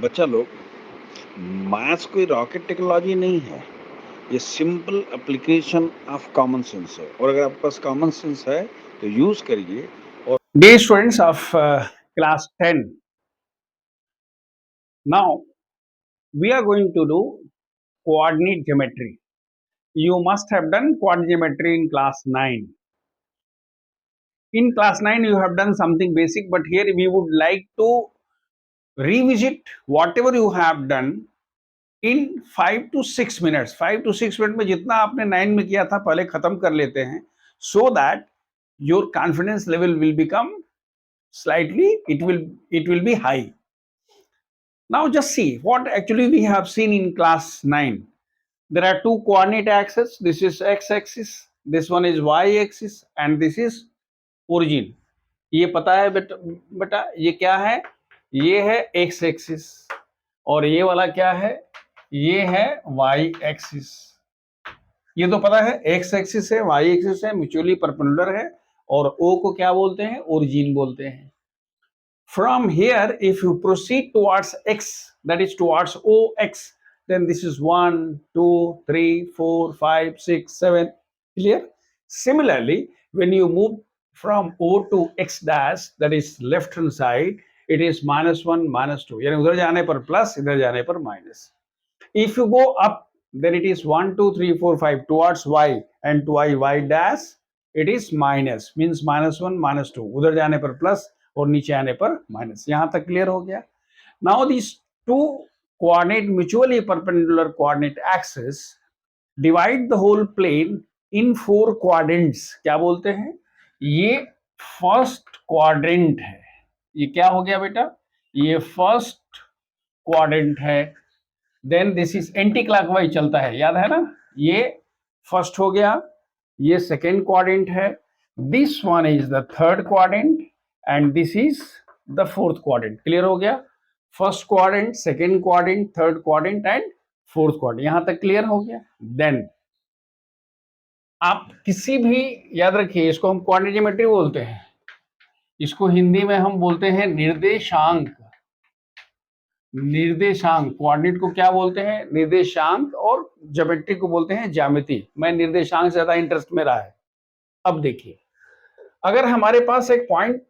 बच्चा लोग, मैथ्स कोई रॉकेट टेक्नोलॉजी नहीं है। ये simple application of common sense है, और अगर आपके पास कॉमन सेंस है तो यूज करिए। और Dear students of class 10, now we are going to do coordinate geometry. You must have done coordinate geometry in class 9. In class 9 you have done something basic, but here we would like to revisit whatever you have done in 5 to 6 minutes. 5 to 6 minute में जितना आपने 9 में किया था पहले खत्म कर लेते हैं, so that your confidence level will become slightly, it will be high. Now just see what actually we have seen in class 9. There are two coordinate axes. This is x-axis, this one is y-axis, and this is origin. ये पता है बेटा ये क्या है? ये है x-axis, और ये वाला क्या है? ये है y-axis. ये तो पता है x-axis है, y-axis है, म्यूचुअली परपेंडिकुलर है, और O को क्या बोलते हैं? ओरिजिन बोलते हैं. From here, if you proceed towards x, that is towards OX, then this is 1, 2, 3, 4, 5, 6, 7. Clear? Similarly, when you move from O to x dash, that is left hand side, it is -1, -2. यानी उधर जाने पर plus, इधर जाने पर minus. If you go up, then it is 1, 2, 3, 4, 5 towards y, and to y dash, it is minus, means -1, -2. उधर जाने पर प्लस और नीचे आने पर माइनस. यहां तक क्लियर हो गया? Now this two coordinate mutually perpendicular coordinate axis divide the whole plane in 4 quadrants. क्या बोलते हैं? ये फर्स्ट क्वाड्रेंट है. ये क्या हो गया बेटा? ये फर्स्ट क्वाड्रेंट है. Then this is anti clockwise चलता है, याद है ना? ये फर्स्ट हो गया, ये सेकेंड क्वाड्रेंट है, this one is the third quadrant, and this is the fourth quadrant. Clear हो गया? First quadrant, second quadrant, third quadrant and fourth quadrant. यहां तक क्लियर हो गया? देन आप किसी भी, याद रखिए, इसको हम कोऑर्डिनेट ज्योमेट्री बोलते हैं, इसको हिंदी में हम बोलते हैं निर्देशांक. निर्देशांक, कोऑर्डिनेट को क्या बोलते हैं? निर्देशांक, और ज्योमेट्री को बोलते हैं ज्यामिति. मैं निर्देशांक से ज्यादा इंटरेस्ट मेरा है. अब देखिए, अगर हमारे पास एक पॉइंट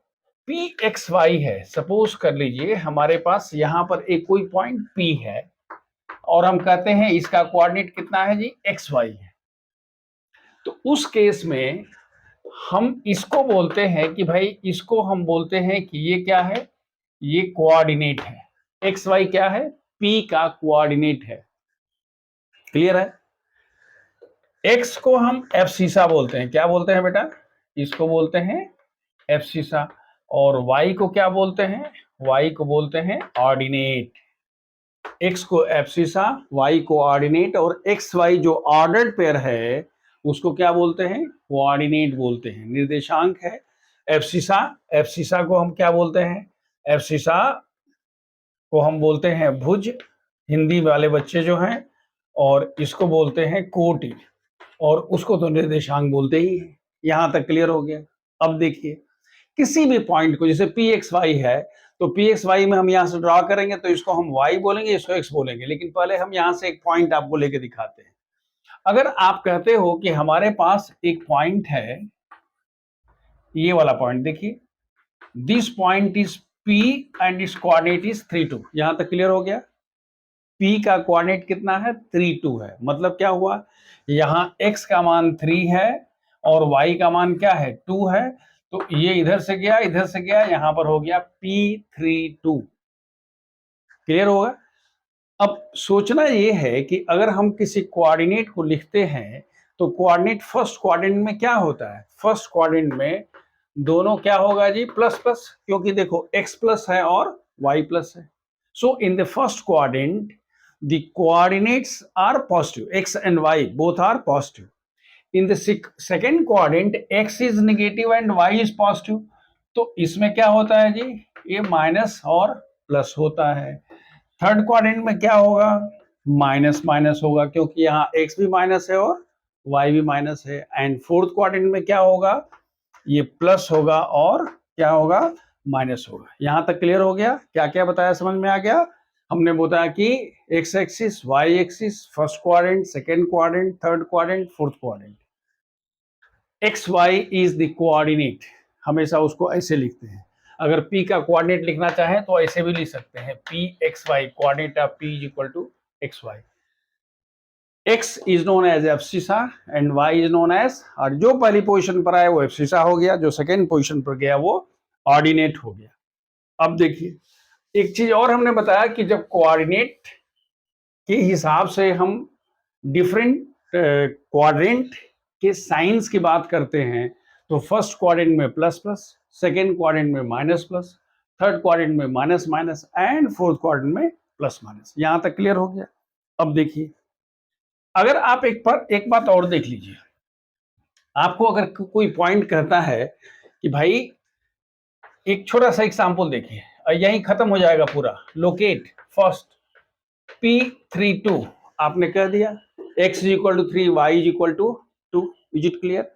pxy है, सपोज कर लीजिए हमारे पास यहां पर एक कोई पॉइंट p है, और हम कहते हैं इसका कोऑर्डिनेट कितना है जी? xy है. तो उस केस में हम इसको बोलते हैं कि भाई, इसको हम बोलते हैं कि ये क्या है? ये कोऑर्डिनेट है. xy क्या है? p का कोऑर्डिनेट है. क्लियर है? x को हम एब्सिसा बोलते हैं. क्या बोलते हैं बेटा? इसको बोलते हैं एब्सिसा. और y को क्या बोलते हैं? y को बोलते हैं ऑर्डिनेट. x को एब्सिसा, y को ऑर्डिनेट, और एक्स वाई जो ऑर्डर्ड पेयर है उसको क्या बोलते हैं? कोऑर्डिनेट बोलते हैं. निर्देशांक है एब्सिसा. एब्सिसा को हम क्या बोलते हैं? एब्सिसा को हम बोलते हैं भुज, हिंदी वाले बच्चे जो हैं, और इसको बोलते हैं कोटि, और उसको तो निर्देशांक बोलते ही हैं. यहां तक क्लियर हो गया? अब देखिए, किसी भी पॉइंट को, जैसे पी एक्स वाई है, तो पी एक्स वाई में हम यहां से ड्रॉ करेंगे तो इसको हम वाई बोलेंगे, इसको एक्स बोलेंगे. लेकिन पहले हम यहां से एक पॉइंट आपको लेके दिखाते हैं. अगर आप कहते हो कि हमारे पास एक पॉइंट है, ये वाला पॉइंट देखिए, this point is P and it's coordinate is 3, 2. यहां तक क्लियर हो गया? P का कोऑर्डिनेट कितना है? 3, 2 है. मतलब क्या हुआ? यहाँ x का मान 3 है और y का मान क्या है? 2 है. तो ये इधर से गया, इधर से गया, यहां पर हो गया P32. क्लियर होगा? अब सोचना ये है कि अगर हम किसी कोऑर्डिनेट को लिखते हैं तो कोऑर्डिनेट फर्स्ट क्वाड्रेंट में क्या होता है? फर्स्ट क्वाड्रेंट में दोनों क्या होगा जी? प्लस प्लस, क्योंकि देखो x प्लस है और y प्लस है. So in the first quadrant, the coordinates are positive. X and Y both are positive. In the second quadrant, X is negative and Y is positive. तो इसमें क्या होता है जी? ये माइनस और प्लस होता है. थर्ड क्वाड्रेंट में क्या होगा? माइनस माइनस होगा, क्योंकि यहाँ X भी माइनस है और Y भी माइनस है. एंड फोर्थ क्वाड्रेंट में क्या होगा? ये प्लस होगा और क्या होगा? माइनस होगा. यहां तक क्लियर हो गया? क्या क्या बताया, समझ में आ गया? हमने बताया कि X axis, Y axis, first quadrant, second quadrant, third quadrant, fourth quadrant. X Y is the coordinate, हमेशा उसको ऐसे लिखते हैं। अगर p का कोऑर्डिनेट लिखना चाहें तो ऐसे भी लिख सकते हैं, p x y, coordinate of p is equal to X Y. x is known as abscissa and y is known as, और जो पहली पोजीशन पर आया वो एब्सिसा हो गया, जो सेकेंड पोजीशन पर गया वो ऑर्डिनेट हो गया। अब देखिए एक चीज और हमने बताया कि जब कोऑर्डिनेट के हिसाब से हम डिफरेंट क्वाड्रेंट के साइंस की बात करते हैं, तो फर्स्ट क्वाड्रेंट में प्लस प्लस, सेकेंड क्वाड्रेंट में माइनस प्लस, थर्ड क्वाड्रेंट में minus minus and fourth quadrant में प्लस माइनस। यहां तक क्लियर हो गया। अब देखिए अगर आप एक बात और देख लीजिए, आपको अगर कोई पॉइंट कहता है कि भाई, एक छोटा सा एग्जांपल देखिए, यही खत्म हो जाएगा पूरा। लोकेट फर्स्ट P32 आपने कह दिया, x is equal to 3, y is equal to 2। Is it clear?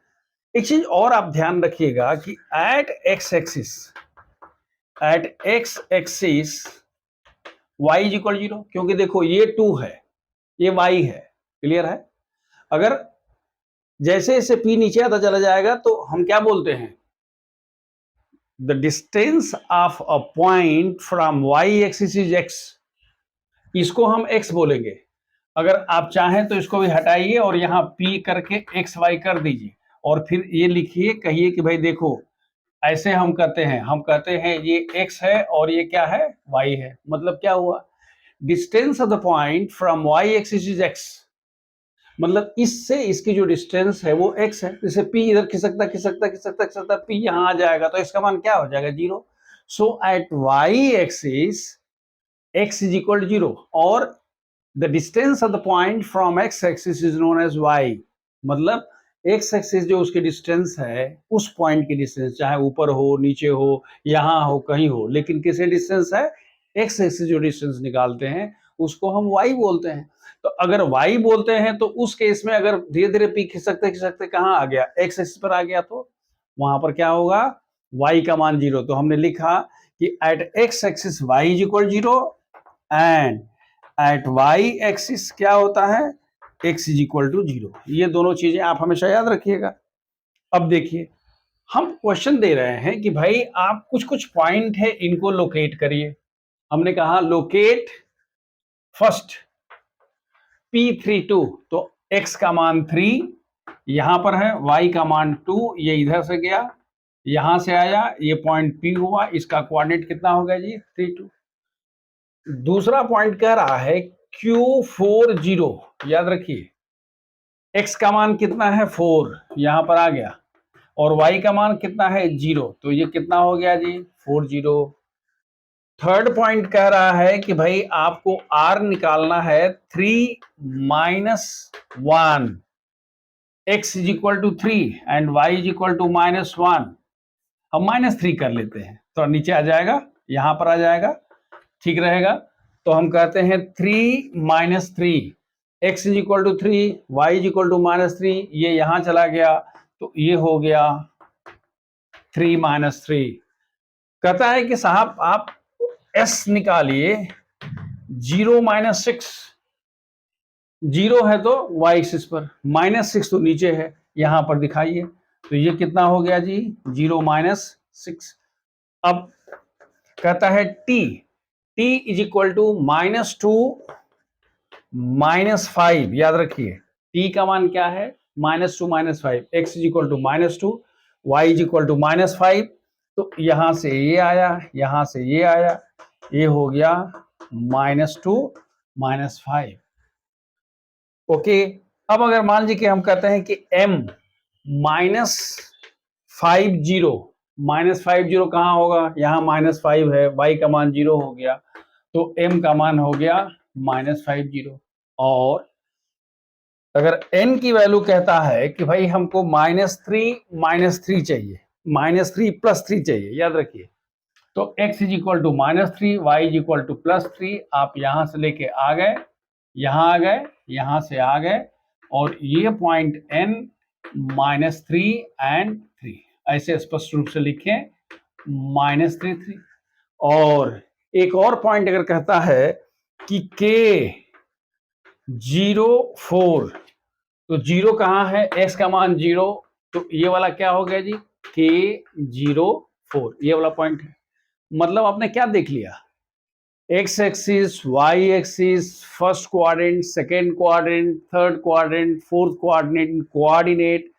एक चीज और आप ध्यान रखिएगा कि at x axis y is equal 0, क्योंकि देखो ये 2 है, ये y है। क्लियर है? अगर जैसे जैसे p नीचे आता चला जाएगा तो हम क्या बोलते हैं, the distance of a point from y axis is x, इसको हम x बोलेंगे। अगर आप चाहें तो इसको भी हटाइए और यहाँ p करके x y कर दीजिए, और फिर ये लिखिए, कहिए कि भाई देखो ऐसे हम कहते हैं ये x है और ये क्या है, y है। मतलब क्या हुआ, distance of the point from y axis is x, मतलब इससे इसकी जो डिस्टेंस है वो x है। जैसे p इधर खिसकता p यहाँ आ जाएगा तो इसका मान क्या हो जाएगा, 0। So at y axis x is equal to 0 और the distance of the point from x axis is known as y, मतलब x एक्सिस जो उसकी डिस्टेंस है, उस पॉइंट की डिस्टेंस, चाहे ऊपर हो, नीचे हो, यहाँ हो, कहीं हो, लेकिन किसी डिस्टेंस है, x एक्सिस जो डिस्टेंस निकालते हैं उसको हम y बोलते हैं। तो अगर y बोलते हैं तो उस केस में अगर धीरे धीरे p खिसकते कहाँ आ गया, x एक्सिस पर आ गया, तो वहां पर क्या होगा, y का मान 0। तो हमने लिखा कि at x axis y is equal 0 and at y axis क्या होता है, x इज इक्वल टू 0। ये दोनों चीजें आप हमेशा याद रखिएगा। अब देखिए हम क्वेश्चन दे रहे हैं कि भाई आप कुछ कुछ पॉइंट है इनको लोकेट करिए। हमने कहा लोकेट फर्स्ट P32, तो x का मान 3 यहां पर है, y का मान 2, ये इधर से गया, यहां से आया, ये पॉइंट P हुआ, इसका कोऑर्डिनेट कितना हो गया जी, 3 2। दूसरा पॉइंट कह रहा है Q40, याद रखिए x का मान कितना है 4, यहां पर आ गया, और y का मान कितना है 0, तो ये कितना हो गया जी 40। थर्ड पॉइंट कह रहा है कि भाई आपको r निकालना है 3 minus 1, x is equal to 3 and y is equal to -1। हम -3 कर लेते हैं तो नीचे आ जाएगा, यहां पर आ जाएगा, ठीक रहेगा। तो हम कहते हैं 3 minus 3, x is equal to 3, y is equal to -3, ये यहां चला गया तो ये हो गया 3 माइनस 3। कहता है कि साहब आप s निकालिए 0 माइनस 6, 0 है तो y एक्सिस पर, -6 तो नीचे है, यहां पर दिखाइए, तो ये कितना हो गया जी 0 माइनस 6। अब कहता है t इज इक्वल टू -2 -5, याद रखिए t का मान क्या है, -2 -5, x is equal to -2, y is equal to -5, तो यहां से ये आया, यहां से ये आया, ये हो गया -2 -5। ओके, अब अगर मान लीजिए कि हम कहते हैं कि m -50 कहां होगा, यहां -5 है, y का मान 0 हो गया, तो m का मान हो गया -50। और अगर n की वैल्यू कहता है कि भाई हमको -3 चाहिए, -3 + 3 चाहिए, याद रखिए, तो x is equal to -3, y is equal to +3, आप यहां से लेके आ गए, यहां आ गए, यहां से आ गए, और ये पॉइंट n -3 एंड 3 ऐसे स्पष्ट रूप से लिखें, -3 3। और एक और पॉइंट अगर कहता है कि K04, तो 0 कहाँ है, x का मान 0, तो ये वाला क्या हो गया जी, K04, ये वाला पॉइंट है। मतलब आपने क्या देख लिया, x axis, y axis, first quadrant, second quadrant, third quadrant, fourth quadrant, coordinate,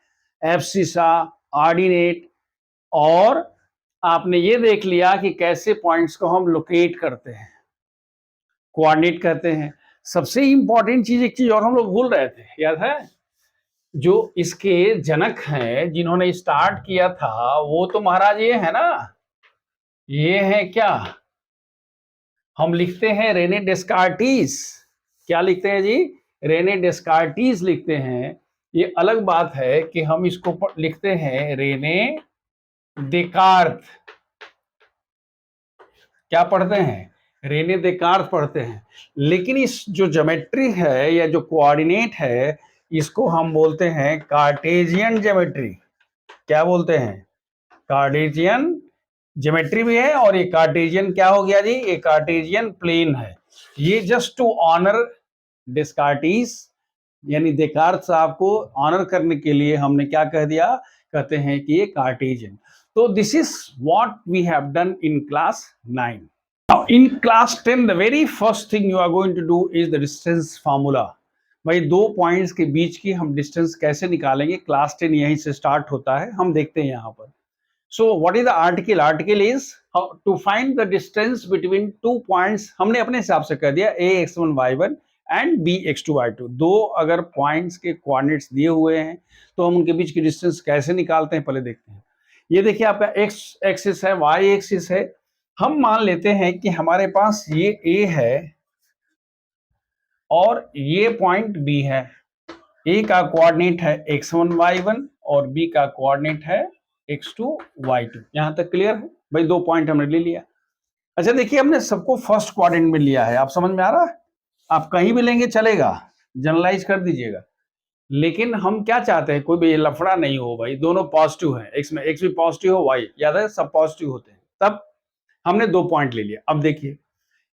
abscissa, ordinate, और आपने ये देख लिया कि कैसे पॉइंट्स को हम लोकेट करते हैं, कोऑर्डिनेट करते हैं। सबसे इंपॉर्टेंट चीज, एक चीज और हम लोग भूल रहे थे, याद है, जो इसके जनक हैं जिन्होंने स्टार्ट किया था, वो तो महाराज ये है ना, ये है क्या, हम लिखते हैं रेने डेस्कार्टिस। क्या लिखते हैं जी, रेने डेस्कार्टिस लिखते हैं। ये अलग बात है कि हम इसको लिखते हैं रेने देकार्त। क्या पढ़ते हैं, रेने देकार्त पढ़ते हैं। लेकिन इस जो ज्योमेट्री है या जो कोऑर्डिनेट है, इसको हम बोलते हैं कार्टेशियन ज्योमेट्री। क्या बोलते हैं, कार्टेशियन ज्योमेट्री भी है, और ये कार्टेशियन क्या हो गया जी, ये कार्टेशियन प्लेन है। ये जस्ट टू ऑनर डेस्कार्टिस, यानी देकार्त साहब को ऑनर करने के लिए हमने क्या कह दिया, कहते हैं कि ये कार्टेशियन। तो this is what we have done in class 9। Now in class 10 the very first thing you are going to do is the distance formula। भाई दो पॉइंट्स के बीच की हम डिस्टेंस कैसे निकालेंगे, क्लास 10 यहीं से स्टार्ट होता है, हम देखते हैं यहाँ पर। So what is the article? Article is to find the distance between two points। हमने अपने हिसाब से कर दिया a x1 y1 and b x2 y2। दो अगर पॉइंट्स के कोऑर्डिनेट्स दिए हुए हैं तो हम उनके बीच की डिस्टेंस कैसे निकालते हैं, पहले देखते हैं। ये देखिए आपका x एक्सिस है, y एक्सिस है। हम मान लेते हैं कि हमारे पास ये a है और ये पॉइंट b है। a का कोऑर्डिनेट है x1 y1 और b का कोऑर्डिनेट है x2 y2। यहां तक क्लियर है भाई, दो पॉइंट हमने ले लिया। अच्छा देखिए, हमने सबको फर्स्ट क्वाड्रेंट में लिया है, आप समझ में आ रहा है, आप कहीं भी लेंगे चलेगा, जनरलाइज कर दीजिएगा। लेकिन हम क्या चाहते हैं, कोई भी लफड़ा नहीं हो भाई, दोनों पॉजिटिव हैं, x में x भी पॉजिटिव हो, y याद है सब पॉजिटिव होते हैं। तब हमने दो पॉइंट ले लिया। अब देखिए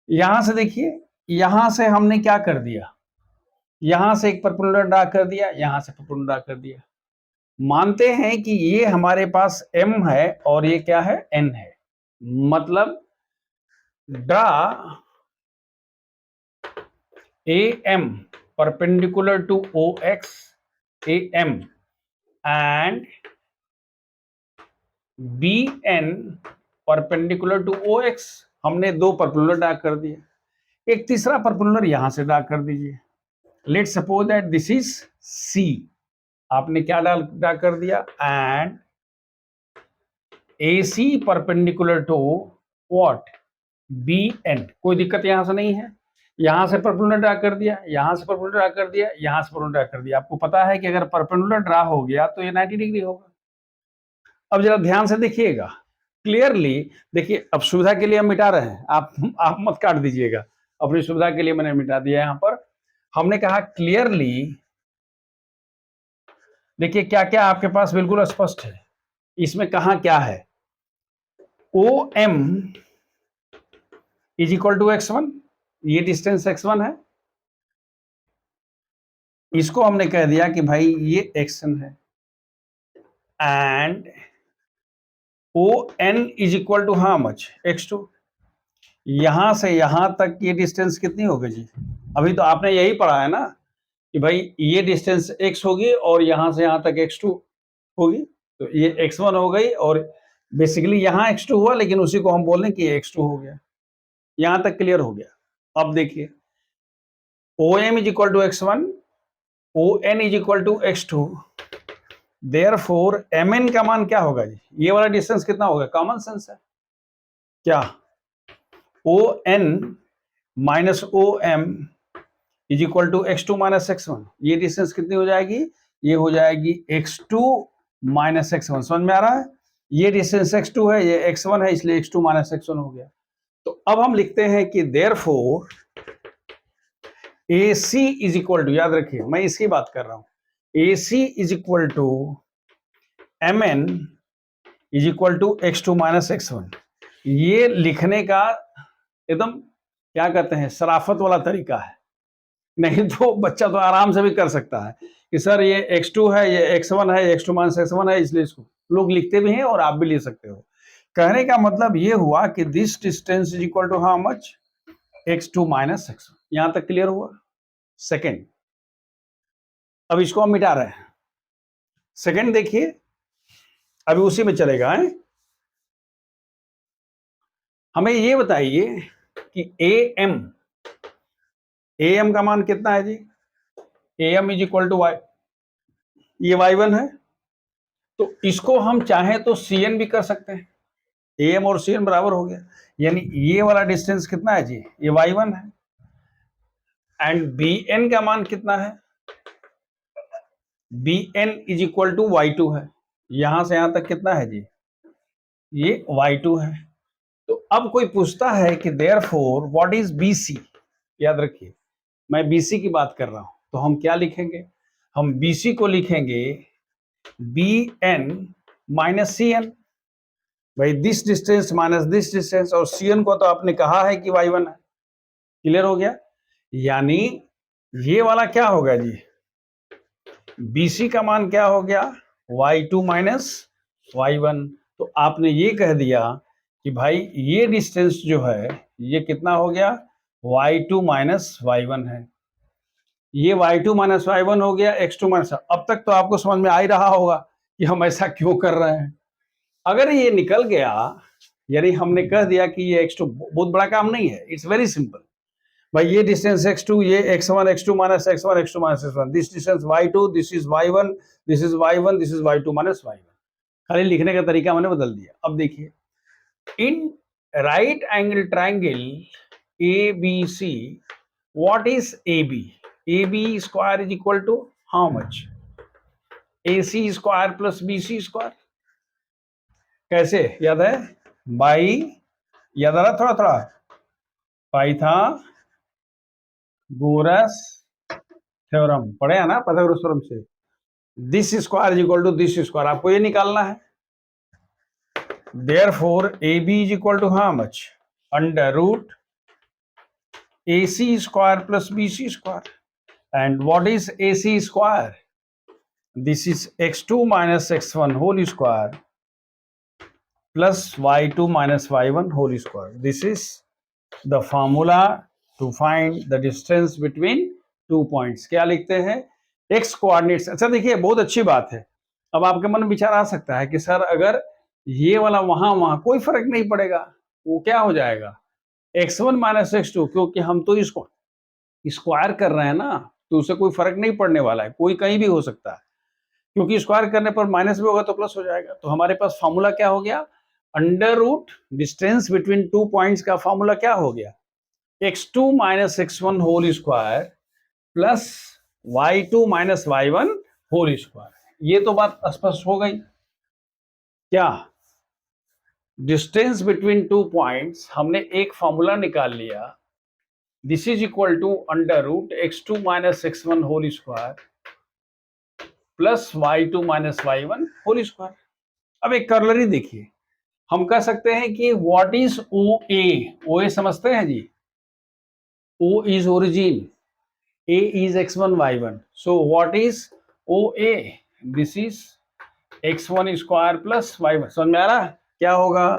यहां से, देखिए यहां से हमने क्या कर दिया, यहां से एक परपेंडिकुलर ड्रा कर दिया, यहां से परपेंडिकुलर ड्रा कर दिया। मानते हैं कि ये हमारे पास m है और ये क्या है, n है। मतलब draw AM perpendicular to OX, AM and BN perpendicular to OX। हमने दो परपेंडिकुलर ड्रा कर दिए, एक तीसरा परपेंडिकुलर यहां से ड्रा कर दीजिए। Let's suppose that this is C। आपने क्या ड्रा कर दिया, and AC perpendicular to what, BN। कोई दिक्कत यहां से नहीं है, यहां से परपेंडिकुलर ड्रा कर दिया, यहां से परपेंडिकुलर ड्रा कर दिया, यहां से परपेंडिकुलर ड्रा कर दिया। आपको पता है कि अगर परपेंडिकुलर ड्रा हो गया तो ये 90 डिग्री होगा। अब जरा ध्यान से देखिएगा क्लियरली, देखिए अब सुविधा के लिए हम मिटा रहे हैं, आप मत काट दीजिएगा, अपनी सुविधा के लिए मैंने मिटा दिया। यहां पर हमने कहा क्लियरली, देखिए क्या क्या आपके पास बिल्कुल स्पष्ट है, इसमें कहा क्या है, OM is equal to x1, ये डिस्टेंस x1 है, इसको हमने कह दिया कि भाई ये xn है, and ON is equal to how much, x2। यहां से यहां तक ये डिस्टेंस कितनी होगी जी, अभी तो आपने यही पढ़ा है ना कि भाई ये डिस्टेंस x होगी और यहां से यहां तक x2 होगी, तो ये x1 हो गई, और बेसिकली यहां x2 हुआ, लेकिन उसी को हम बोल रहे हैं कि x2 हो गया। यहां तक क्लियर हो गया। अब देखिए OM is equal to x1, ON is equal to x2, therefore MN का मान क्या होगा जी, ये वाला डिस्टेंस कितना होगा, कॉमन सेंस है क्या, ON minus OM is equal to x2 minus x1। ये डिस्टेंस कितनी हो जाएगी, ये हो जाएगी x2 माइनस x1। समझ में आ रहा है, ये डिस्टेंस x2 है, ये x1 है, इसलिए x2 माइनस x1 हो गया। तो अब हम लिखते हैं कि therefore AC is equal to, याद रखिए मैं इसकी बात कर रहा हूं, AC is equal to MN is equal to x2 minus x1। ये लिखने का एकदम क्या कहते हैं, शराफत वाला तरीका है। नहीं तो बच्चा तो आराम से भी कर सकता है कि सर ये x2 है, ये x1 है, x2 माइनस x1 है, इसलिए इसको लोग लिखते भी हैं और आप भी लिख सकते हो। कहने का मतलब ये हुआ कि this distance is equal to how much, x2 minus x1। यहां तक क्लियर हुआ। सेकेंड, अब इसको हम मिटा रहे हैं। सेकेंड देखिए, अभी उसी में चलेगा है? हमें ये बताइए कि am का मान कितना है जी? am is equal to y, ये y1 है, तो इसको हम चाहें तो cn भी कर सकते हैं। am और cn बराबर हो गया, यानी ये वाला डिस्टेंस कितना है जी? ये y1 है। एंड bn का मान कितना है? bn is equal to y2 है। यहां से यहां तक कितना है जी? ये y2 है। तो अब कोई पूछता है कि देयरफॉर व्हाट इज bc, याद रखिए मैं bc की बात कर रहा हूं, तो हम क्या लिखेंगे? हम bc को लिखेंगे bn माइनस cn। भाई this distance minus this distance, और cn को तो आपने कहा है कि y1 है। क्लियर हो गया? यानी ये वाला क्या होगा जी? bc का मान क्या हो गया? y2 minus y1। तो आपने ये कह दिया कि भाई ये डिस्टेंस जो है ये कितना हो गया? y2 माइनस y1 है। ये y2 माइनस y1 हो गया, x2 माइनस। अब तक तो आपको समझ में आ ही रहा होगा कि हम ऐसा क्यों कर रहे हैं। अगर ये निकल गया, यानी हमने कह दिया कि ये x2 बहुत बड़ा काम नहीं है, इट्स वेरी सिंपल। भाई ये डिस्टेंस x2, ये x1, x2 minus x1, x2 minus x1, this distance y2, this is y1, this is y1, this is y2 minus y1। खाली लिखने का तरीका मैंने बदल दिया। अब देखिए, in right angle triangle ABC, what is AB? AB square is equal to how much? AC square plus BC square. कैसे याद है? बाई, याद आ रहा थोड़ा थोड़ा, पाइथागोरस थ्योरम पढ़े है ना, पाइथागोरस थ्योरम से। This square is equal to this square, आपको ये निकालना है। Therefore AB is equal to how much? Under root AC square plus BC square. And what is AC square? This is x2 minus x1 whole square plus y2 minus y1 whole square. This is the formula to find the distance between two points. क्या लिखते हैं? x coordinates। अच्छा देखिए, बहुत अच्छी बात है। अब आपके मन में विचार आ सकता है कि सर अगर ये वाला वहां कोई फर्क नहीं पड़ेगा, वो क्या हो जाएगा? x1 माइनस x2, क्योंकि हम तो इसको स्क्वायर कर रहे हैं ना, तो उससे कोई फर्क नहीं पड़ने वाला है, कोई कहीं भी हो सकता है, क्योंकि स्क्वायर करने पर माइनस भी होगा तो प्लस हो जाएगा। तो हमारे पास फॉर्मूला क्या हो गया? Under root distance between two points का फॉर्मूला क्या हो गया? x2 minus x1 whole square plus y2 minus y1 whole square. ये तो बात स्पष्ट हो गई क्या? डिस्टेंस बिटवीन टू पॉइंट्स हमने एक फॉर्मूला निकाल लिया, this is equal to under root x2 minus x1 whole square plus y2 minus y1 whole square. अब एक कर्लरी देखिए, हम कह सकते हैं कि व्हाट इज OA समझते हैं जी? O is origin, A is x1 y1, so what is OA? This is x1 square plus y1। समझ में आ रहा है क्या होगा?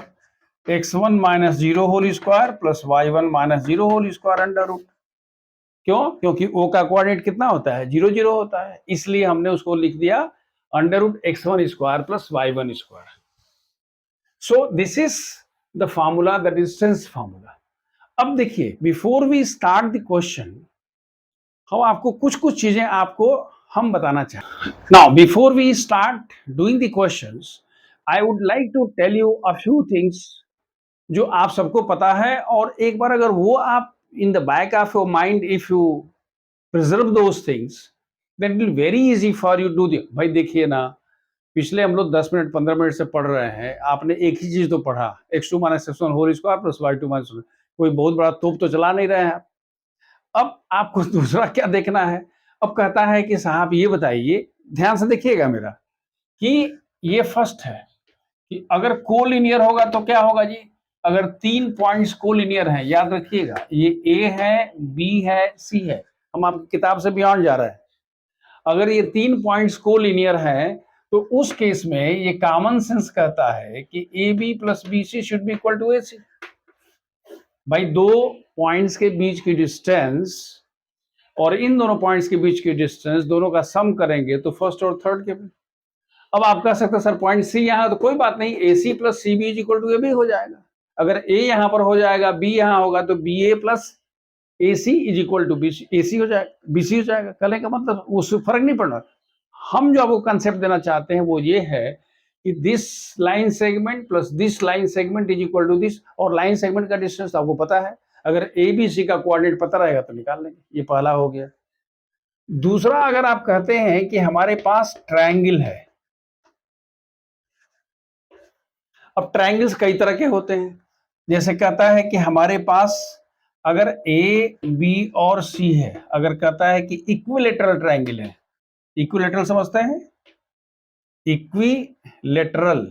x1 minus 0 whole square plus y1 minus 0 whole square under root. क्यों? क्योंकि O का कोऑर्डिनेट कितना होता है? 0 0 होता है, इसलिए हमने उसको लिख दिया under root x1 square plus y1 square. So this is the formula, the distance formula. अब देखिए, before we start the question, हम आपको कुछ चीजें आपको हम बताना चाहें। Now before we start doing the questions, I would like to tell you a few things जो आप सबको पता है, और एक बार अगर वो आप in the back of your mind if you preserve those things, then it will be very easy for you to do the। भाई देखिए ना, पिछले हम लोग 10 मिनट 15 मिनट से पढ़ रहे हैं, आपने एक ही चीज तो पढ़ा, x2 minus x1 whole square plus y2 minus, कोई बहुत बड़ा तोप तो चला नहीं रहे हैं। अब आपको दूसरा क्या देखना है? अब कहता है कि साहब ये बताइए, ध्यान से देखिएगा मेरा, कि ये फर्स्ट है कि अगर कोलिनियर होगा तो क्या होगा जी? अगर 3 पॉइंट्स कोलिनियर हैं, याद रखिएगा, ये ए है, बी है, सी है, हम आपकी किताब से बियॉन्ड जा रहे हैं। अगर ये 3 पॉइंट्स कोलिनियर हैं तो उस केस में ये कॉमन सेंस कहता है कि A B plus B C should be equal to A C. भाई दो पॉइंट्स के बीच की डिस्टेंस और इन दोनों पॉइंट्स के बीच की डिस्टेंस दोनों का सम करेंगे तो फर्स्ट और थर्ड के। अब आप कह सकते हैं सर पॉइंट सी यहाँ, तो कोई बात नहीं, A C plus C B is equal to A B हो जाएगा। अगर ए यहाँ पर हो जाएगा, बी यहाँ होगा, तो B A plus A C is equal to B C, A C हो जाएगा, बी सी हो जाएगा। कहने का मतलब उससे फर्क नहीं पड़ना। हम जो आपको कंसेप्ट देना चाहते हैं वो ये है कि this line segment plus this line segment is equal to this, और लाइन सेगमेंट का डिस्टेंस आपको पता है, अगर ए बी सी का कोऑर्डिनेट पता रहेगा तो निकाल लेंगे। ये पहला हो गया। दूसरा, अगर आप कहते हैं कि हमारे पास ट्रायंगल है, अब ट्रायंगल्स कई तरह के होते हैं। जैसे कहता है कि हमारे पास अगर ए बी और सी है, अगर कहता है कि इक्विलेटरल ट्रायंगल है, इक्विलेटरल समझते हैं, इक्विलेटरल,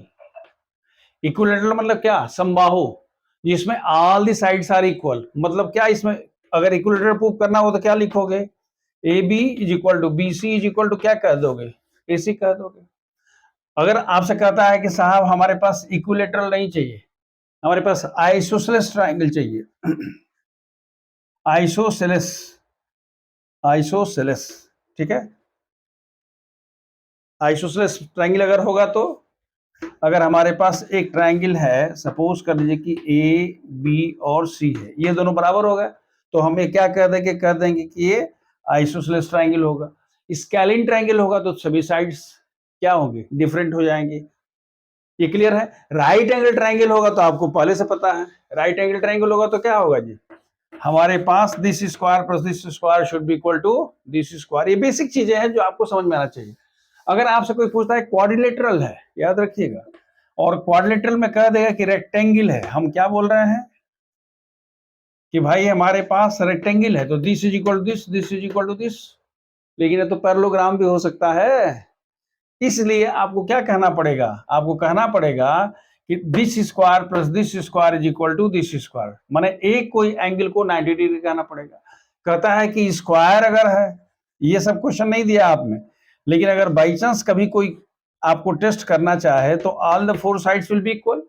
इक्विलेटरल मतलब क्या, समबाहु, जिसमें all the sides are equal. मतलब क्या, इसमें अगर इक्विलेटरल प्रूव करना हो तो क्या लिखोगे, A B is equal to B C is equal to क्या कह दोगे, ए सी कह दोगे। अगर आपसे कहता है कि साहब हमारे पास इक्विलेटरल नहीं चाहिए, हमारे पास आइसोसेलेस ट्रायंगल चाहिए, आइसोसेलेस, आइसोसेलेस, ठीक है, आइसोसेलेस ट्रायंगल अगर होगा तो, अगर हमारे पास एक ट्रायंगल है, सपोज कर लीजिए कि ए बी और सी है, ये दोनों बराबर हो गए, तो हमें क्या कह देंगे, कह देंगे कि ये आइसोसेलेस ट्रायंगल होगा। स्केलिन ट्रायंगल होगा तो सभी साइड्स क्या होंगे, डिफरेंट हो जाएंगे। ये क्लियर है। राइट एंगल ट्रायंगल होगा तो आपको पहले से पता है, राइट एंगल ट्रायंगल होगा तो क्या होगा जी, हमारे पास this square plus this square should be equal to this square. ये बेसिक चीजें हैं जो आपको समझ में आना चाहिए। अगर आपसे कोई पूछता है क्वाड्रिलेटरल है, याद रखिएगा, और क्वाड्रिलेटरल में कह देगा कि रेक्टेंगल है, हम क्या बोल रहे हैं कि भाई हमारे पास रेक्टेंगल है तो this is equal to this, this is equal to this. लेकिन ये तो पैरेललोग्राम भी हो सकता है, इसलिए आपको क्या कहना पड़ेगा, आपको कहना पड़ेगा कि this square plus this square is equal to this square, माने एक कोई एंगल को 90 डिग्री कहना पड़ेगा। कहता है कि स्क्वायर अगर है, ये सब क्वेश्चन नहीं दिया आपने, लेकिन अगर बाई चांस कभी कोई आपको टेस्ट करना चाहे तो all the four sides will be equal.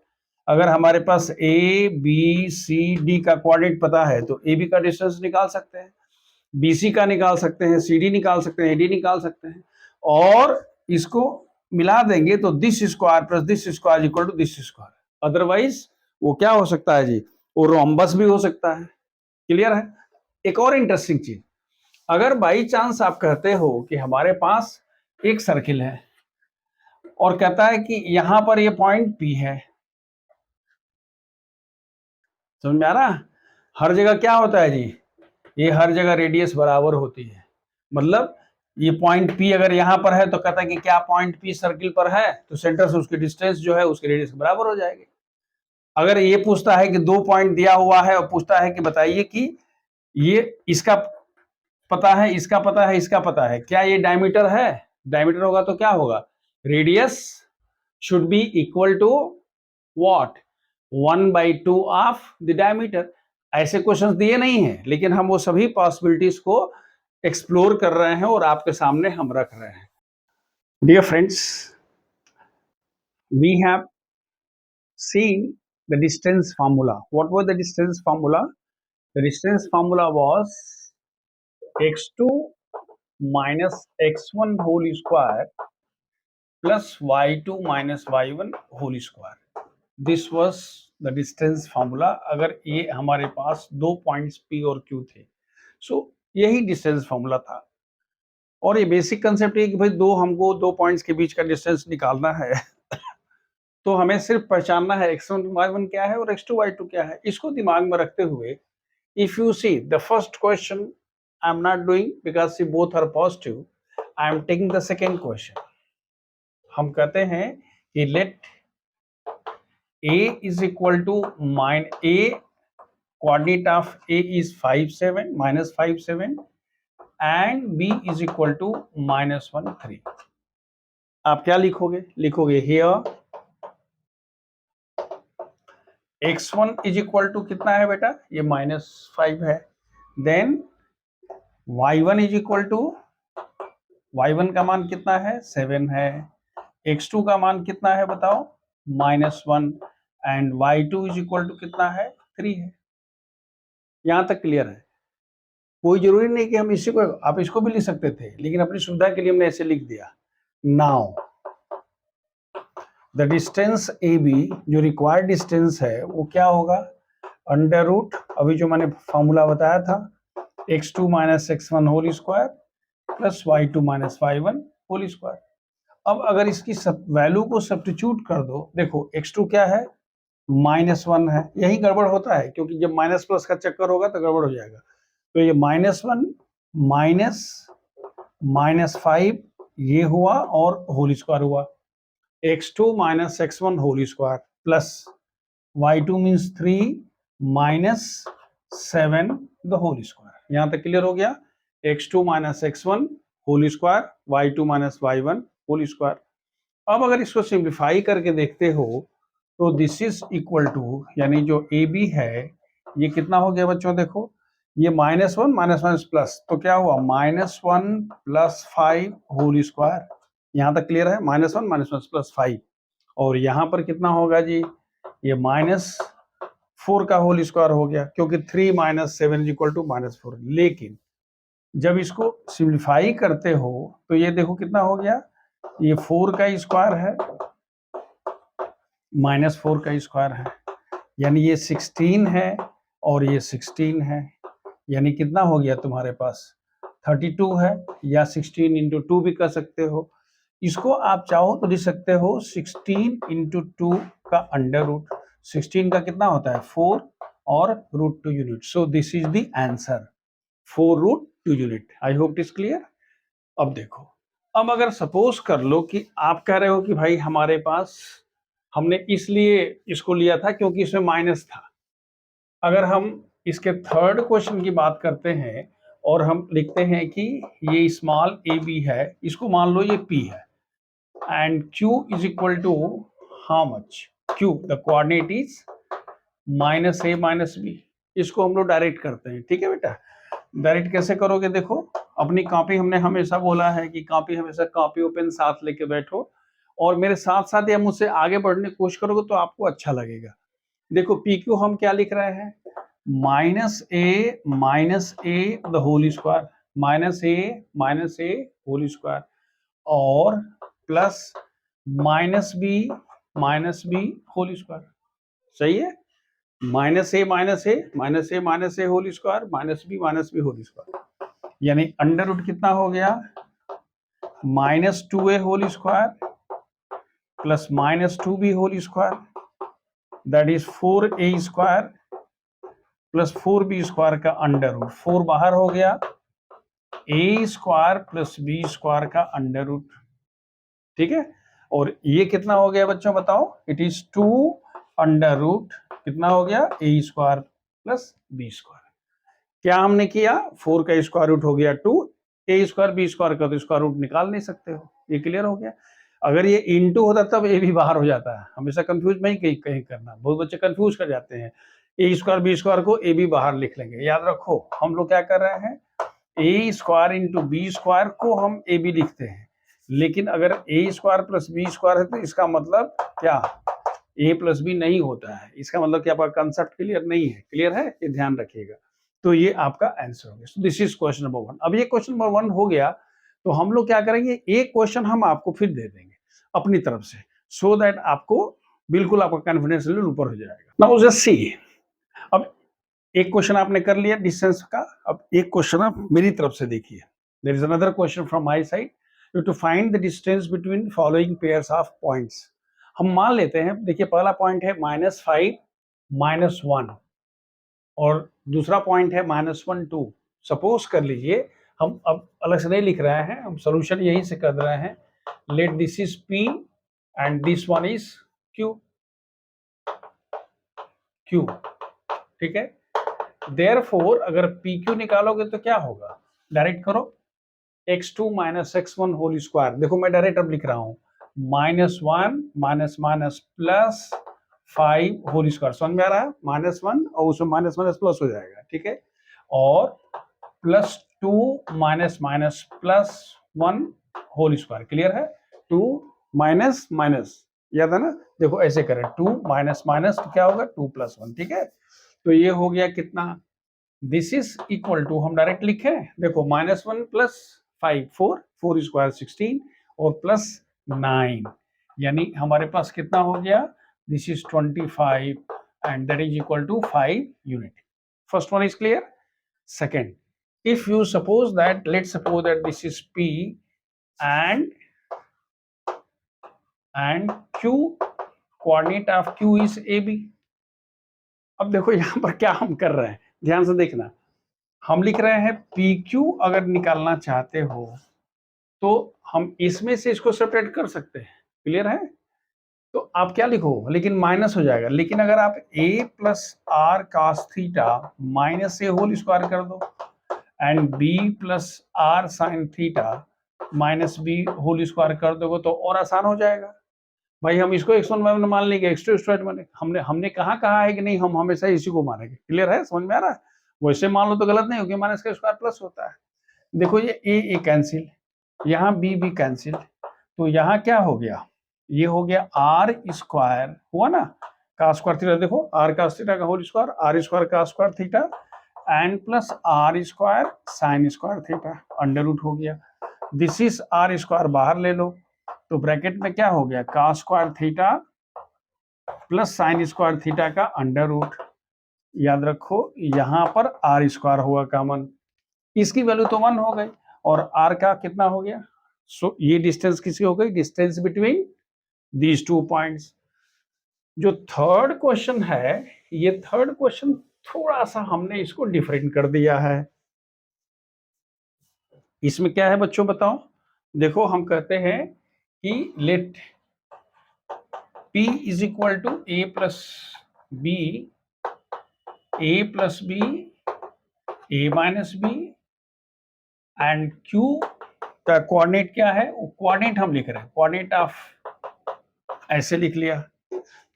अगर हमारे पास ए बी सी डी का कोऑर्डिनेट पता है तो ए बी का डिस्टेंस निकाल सकते हैं, बी सी का निकाल सकते हैं, सी डी निकाल सकते हैं, ए डी निकाल सकते हैं, और इसको मिला देंगे तो this square plus this square equal to this square. Otherwise वो क्या हो सकता है जी, वो रोम्बस भी हो सकता है। क्लियर है। एक और इंटरेस्टिंग चीज, अगर बाई चांस आप कहते हो कि हमारे पास एक सर्किल है और कहता है कि यहां पर ये पॉइंट पी है, समझ में आ रहा, हर जगह क्या होता है जी, ये हर जगह रेडियस बराबर होती है। मतलब ये पॉइंट पी अगर यहां पर है तो कहता है कि क्या पॉइंट पी सर्किल पर है, तो सेंटर से उसकी डिस्टेंस जो है उसके रेडियस के बराबर हो जाएगी। अगर ये पूछता है कि दो पॉइंट दिया हुआ है और पूछता है कि बताइए कि ये इसका पता है, इसका पता है, इसका पता है, क्या ये डायमीटर है, डायमीटर होगा तो क्या होगा, radius should be equal to what, 1/2 of the diameter. ऐसे क्वेश्चंस दिए नहीं है, लेकिन हम वो सभी पॉसिबिलिटीज को एक्सप्लोर कर रहे हैं और आपके सामने हम रख रहे हैं। Dear friends, we have seen the distance formula. What was the distance formula? The distance formula was x2 minus x1 whole square plus y2 minus y1 whole square. This was the distance formula. अगर ये हमारे पास दो points P और Q थे, सो यही distance formula था। और ये बेसिक कंसेप्ट है कि भाई हमको दो पॉइंट्स के बीच का डिस्टेंस निकालना है तो हमें सिर्फ पहचानना है x1 y1 क्या है और x2 y2 क्या है। इसको दिमाग में रखते हुए, if you see the first question I am not doing because see both are positive, I am taking the second question. हम कहते हैं कि let a is equal to a coordinate of a is 5 7 minus 5 7 and b is equal to minus 1 3। आप क्या लिखोगे, लिखोगे here x1 is equal to कितना है बेटा, ये -5 है। Then y1 is equal to, y1 का मान कितना है, 7 है। x2 का मान कितना है बताओ, -1, and y2 is equal to कितना है, 3 है। यहां तक क्लियर है? कोई जरूरी नहीं कि हम इसी को, आप इसको भी लिख सकते थे, लेकिन अपनी सुविधा के लिए हमने ऐसे लिख दिया। Now the distance A B, जो रिक्वायर्ड डिस्टेंस है वो क्या होगा, अंडर रूट, अभी जो मैंने फॉर्मूला बताया था, x2 minus x1 whole square plus y2 minus y1 whole square. अब अगर इसकी सब वैल्यू को सब्स्टिट्यूट कर दो, देखो x2 क्या है, -1 है। यही गड़बड़ होता है, क्योंकि जब माइनस प्लस का चक्कर होगा तो गड़बड़ हो जाएगा। तो ये -1 -5 ये हुआ और होल स्क्वायर हुआ, x2 minus x1 whole square plus y2 means 3 minus 7 the whole square. यहां तक क्लियर हो गया? x2 minus x1 whole square, y2 minus y1 whole square. अब अगर इसको सिंप्लीफाई करके देखते हो तो दिस इज इक्वल टू, यानी जो ए बी है ये कितना हो गया बच्चों, देखो ये -1 माइनस प्लस, तो क्या हुआ, -1 प्लस 5 होल स्क्वायर। यहां तक क्लियर है? -1 माइनस प्लस 5, और यहां पर कितना होगा जी, ये -4 का होल स्क्वायर हो गया, क्योंकि 3 माइनस 7 इज इक्वल टू -4। लेकिन जब इसको सिंप्लीफाई करते हो तो ये देखो कितना हो गया, ये 4 का स्क्वायर है, -4 का स्क्वायर है, यानी ये 16 है और ये 16 है, यानी कितना हो गया तुम्हारे पास, 32 है, या 16 इंटू 2 भी कर सकते हो। इसको आप चाहो तो लिख सकते हो 16 इंटू 2 का अंडर रूट। 16 का कितना होता है, 4, और √2 unit. So this is the answer, 4√2 unit. I hope it is clear. अब देखो, अब अगर सपोज कर लो कि आप कह रहे हो कि भाई हमारे पास, हमने इसलिए इसको लिया था क्योंकि इसमें माइनस था। अगर हम इसके थर्ड क्वेश्चन की बात करते हैं और हम लिखते हैं कि ये स्मॉल ए बी है, इसको मान लो ये पी है, and Q is equal to how much, Q the coordinate is -a minus B. इसको हम लोग डायरेक्ट करते हैं, ठीक है बेटा। डायरेक्ट कैसे करोगे, देखो अपनी कॉपी, हमने हमेशा बोला है कि कॉपी, हमेशा कॉपी और पेन साथ लेके बैठो, और मेरे साथ साथ या मुझसे आगे बढ़ने की कोशिश करोगे तो आपको अच्छा लगेगा। देखो PQ हम क्या लिख रहे हैं, -a the whole square, -a whole square, और प्लस -b होल स्क्वायर। सही है? -a whole square, -b whole square, यानी अंडर रूट कितना हो गया, -2a whole square plus -2b whole square, that is 4a square plus 4b square का under root. 4 बाहर हो गया, a square plus b square का अंडर रूट, ठीक है। और ये कितना हो गया बच्चों, बताओ, इट इज 2 अंडर रूट, कितना हो गया, a square plus b square. क्या हमने किया, 4 का स्क्वायर रूट हो गया 2, a स्क्वायर b स्क्वायर का तो स्क्वायर रूट निकाल नहीं सकते हो। ये क्लियर हो गया। अगर ये इनटू होता तब ए भी बाहर हो जाता है। हमेशा कंफ्यूज नहीं कहीं कहीं करना, बहुत बच्चे कंफ्यूज कर जाते हैं, ए स्क्वायर बी स्क्वायर को ए भी बाहर लिख लेंगे। याद रखो, हम लोग क्या कर रहे हैं, ए स्क्वायर इंटू बी स्क्वायर को हम ए बी लिखते हैं, लेकिन अगर ए स्क्वायर प्लस बी स्क्वायर है तो इसका मतलब क्या, ए प्लस बी नहीं होता है। इसका मतलब कि आपका कंसेप्ट क्लियर नहीं है। क्लियर है? ये ध्यान रखिएगा। तो ये आपका आंसर हो गया। This is question number 1। अब ये क्वेश्चन नंबर 1 हो गया, तो हम लोग क्या करेंगे, एक क्वेश्चन हम आपको फिर दे देंगे अपनी तरफ से, सो दैट आपको बिल्कुल आपका कॉन्फिडेंस लेवल ऊपर हो जाएगा। नाउ जस्ट सी, अब एक क्वेश्चन आपने कर लिया डिस्टेंस का, अब एक क्वेश्चन आप मेरी तरफ से देखिए। There is another question from my side, you to find the distance between following pairs of points. हम मान लेते हैं, देखिए पहला पॉइंट है -5 -1, और दूसरा पॉइंट है -1 2। सपोज कर लीजिए, हम अब अलग से नहीं लिख रहे हैं, हम सोल्यूशन यहीं से कर रहे हैं। Let this is P and this one is Q, ठीक है। देयरफॉर अगर PQ निकालोगे तो क्या होगा, डायरेक्ट करो, x2 minus x1 whole square. देखो मैं डायरेक्ट अब लिख रहा हूं, -1 माइनस प्लस 5 होल स्क्वायर, समझ में आ रहा है? -1 और उसमें माइनस माइनस प्लस हो जाएगा, ठीक है। और +2 minus minus +1 whole square, clear है? 2 माइनस माइनस, याद है ना? देखो ऐसे करें, 2 माइनस माइनस तो क्या होगा, 2 + 1, ठीक है। तो ये हो गया कितना, दिस इज इक्वल टू, हम डायरेक्ट लिखे, देखो -1 + 5 4 स्क्वायर 16 और +9, यानी हमारे पास कितना हो गया, this is 25 and that is equal to 5 unit. First one is clear. Second, if you suppose that, let's suppose that this is P and Q, coordinate of Q is AB। अब देखो यहां पर क्या हम कर रहे हैं, ध्यान से देखना, हम लिख रहे हैं PQ अगर निकालना चाहते हो तो हम इसमें से इसको सेपरेट कर सकते हैं, क्लियर है? तो आप क्या लिखो, लेकिन माइनस हो जाएगा, लेकिन अगर आप A + R cos theta minus A whole square कर दो and B + R sin theta minus B whole square कर दोगे तो और आसान हो जाएगा। भाई हम इसको x1 y1 मान लेंगे, x2 x2 माने, हमने कहा है कि नहीं, हम हमेशा इसी को मानेंगे, क्लियर है? समझ में आ रहा है? वैसे मान लो तो गलत नहीं होगी, माइनस का स्क्वायर प्लस होता है। देखो ये ए कैंसिल, यहाँ बी कैंसिल, तो यहाँ क्या हो गया, ये हो गया आर स्क्वायर, हुआ ना, का स्क्वायर थीटा, देखो आर का थीटा का होल स्क्वायर, आर स्क्वायर का square theta and plus R square sine square theta, under root हो गया। दिस इज आर स्क्वायर बाहर ले लो, तो ब्रैकेट में क्या हो गया, का square theta plus sine square theta का अंडर रूट। याद रखो यहां पर आर स्क्वायर हुआ कॉमन, इसकी वैल्यू तो 1 हो गई और आर का कितना हो गया, सो ये डिस्टेंस किसकी हो गई, डिस्टेंस बिटवीन दीज 2 पॉइंट्स। जो थर्ड क्वेश्चन है, ये थर्ड क्वेश्चन थोड़ा सा हमने इसको डिफरेंट कर दिया है। इसमें क्या है बच्चों बताओ, देखो हम कहते हैं कि let P is equal to A + B, A + B, A - B and Q का कोऑर्डिनेट क्या है, कोऑर्डिनेट हम लिख रहे हैं, कोऑर्डिनेट ऑफ, ऐसे लिख लिया,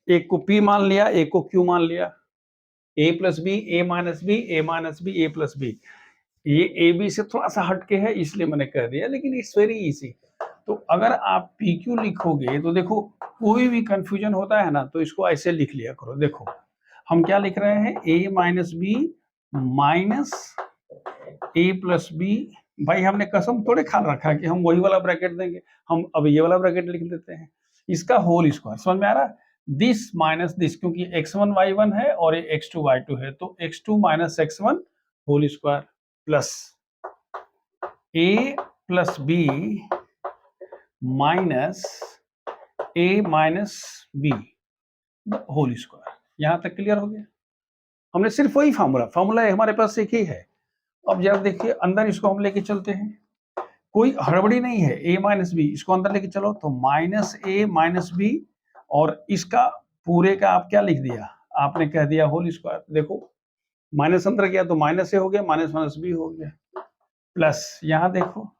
एक को P मान लिया, एक को Q मान लिया, A + B, A - B, A - B, A + B। ये ए बी से थोड़ा सा हटके है इसलिए मैंने कह दिया, लेकिन इट्स वेरी इजी। तो अगर आप पी क्यू लिखोगे तो देखो कोई भी कंफ्यूजन होता है ना, तो इसको ऐसे लिख लिया करो। देखो हम क्या लिख रहे हैं, ए - बी माइनस ए + बी। भाई हमने कसम थोड़े खा रखा कि हम वही वाला ब्रैकेट देंगे, हम अब ये वाला ब्रैकेट लिख देते हैं, इसका होल स्क्वायर, समझ में आ रहा है? दिस माइनस दिस, क्योंकि x1 y1 है और ये x2 y2 है, तो x2 - x1 whole square plus A + B minus A - B whole square. यहां तक क्लियर हो गया? हमने सिर्फ वही फॉर्मूला हमारे पास एक ही है। अब जरा देखिए अंदर इसको हम लेके चलते हैं, कोई हड़बड़ी नहीं है, A - B इसको अंदर लेके चलो तो -A - B और इसका पूरे का आप क्या लिख दिया, आपने कह दिया होल स्क्वायर। देखो माइनस अंदर गया तो माइनस A हो गया, माइनस B हो गया, प्लस यहां देखो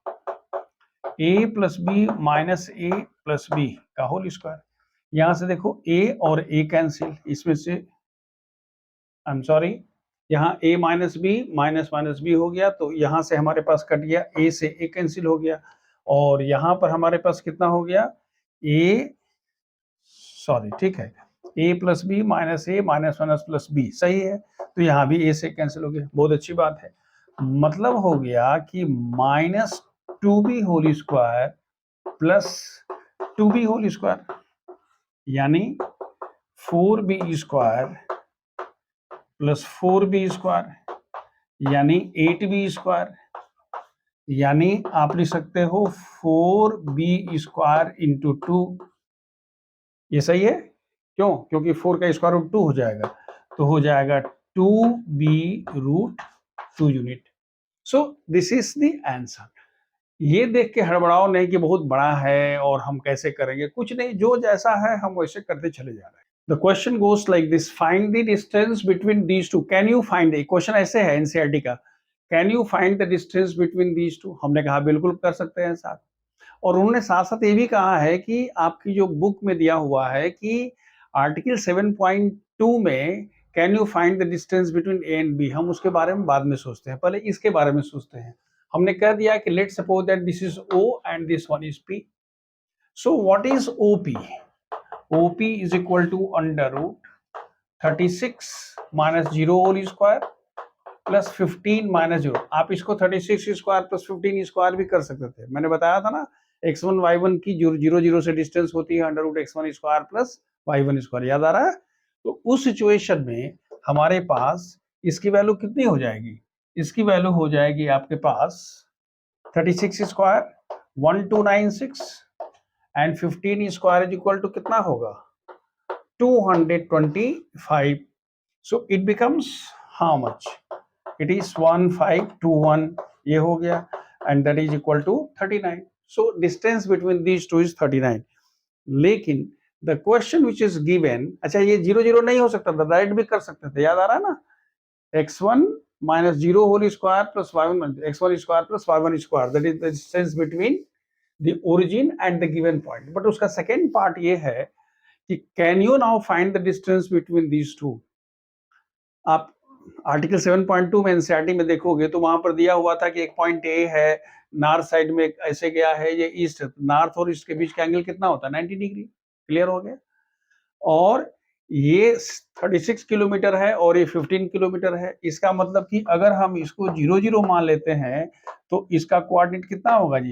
A + B minus A + B का होल स्क्वायर। यहां से देखो A और A कैंसिल, इसमें से आई एम सॉरी, यहाँ A - B माइनस B हो गया, तो यहां से हमारे पास कट गया, A से A कैंसिल हो गया और यहां पर हमारे पास कितना हो गया, A सॉरी ठीक है, A + B minus A minus B सही है, तो यहाँ भी A से कैंसिल हो गया, बहुत अच्छी बात है। मतलब हो गया कि -2B whole square plus 2B whole square, यानी 4B square plus 4B square यानी 8B स्क्वायर, यानी आप लिख सकते हो 4B स्क्वायर इंटू 2। ये सही है, क्यों? क्योंकि 4 का स्क्वायर रूट 2 हो जाएगा, तो हो जाएगा 2B√2 unit. So this is the answer. ये देख के हड़बड़ाओ नहीं कि बहुत बड़ा है और हम कैसे करेंगे, कुछ नहीं, जो जैसा है हम वैसे करते चले जा रहे हैं। The question goes like this, find the distance between these to, can you find, question ऐसे है एनसीईआरटी का, can you find the distance between these to. हमने कहा बिल्कुल कर सकते हैं साथ, और उन्होंने साथ साथ ये भी कहा है कि आपकी जो बुक में दिया हुआ है कि आर्टिकल 7.2 में can you find the distance between A and B, हम उसके बारे में बाद में सोचते हैं, पहले इसके बारे में सोचते हैं। हमने कह दिया कि let suppose that this is O and this one is P. So what is OP? OP is equal to under root 36 minus 0 whole square plus 15 minus 0। आप इसको 36 स्क्वायर प्लस 15 स्क्वायर भी कर सकते थे, मैंने बताया था ना x1 y1 की 0 से डिस्टेंस होती है under root x1 square plus y1 square, याद आ रहा है? तो उस सिचुएशन में हमारे पास इसकी वैल्यू कितनी हो जाएगी? इसकी वैल्यू हो जाएगी आपके पास 36 square 1296 and 15 square is equal to कितना होगा? 225। So it becomes how much? It is 1521, ये हो गया, and that is equal to 39। So distance between these two is 39। लेकिन the question which is given, अच्छा ये 0 नहीं हो सकता था, डायरेक्ट भी कर सकते थे, याद आ रहा है ना? x1 minus 0 whole square plus y1 x1 square plus y1 square, that is the distance between the origin and the given point. But उसका सेकेंड पार्ट ये है कि can you now find the distance between these two. आप article 7.2 में NCERT में देखोगे तो वहां पर दिया हुआ था कि एक पॉइंट ए है, नॉर्थ साइड में ऐसे गया है, ये ईस्ट, नॉर्थ और ईस्ट के बीच का एंगल कितना होता है? 90 डिग्री। क्लियर हो गया? और ये 36 किलोमीटर है और ये 15 किलोमीटर है। इसका मतलब कि अगर हम इसको 0 मान लेते हैं तो इसका कोऑर्डिनेट कितना होगा जी?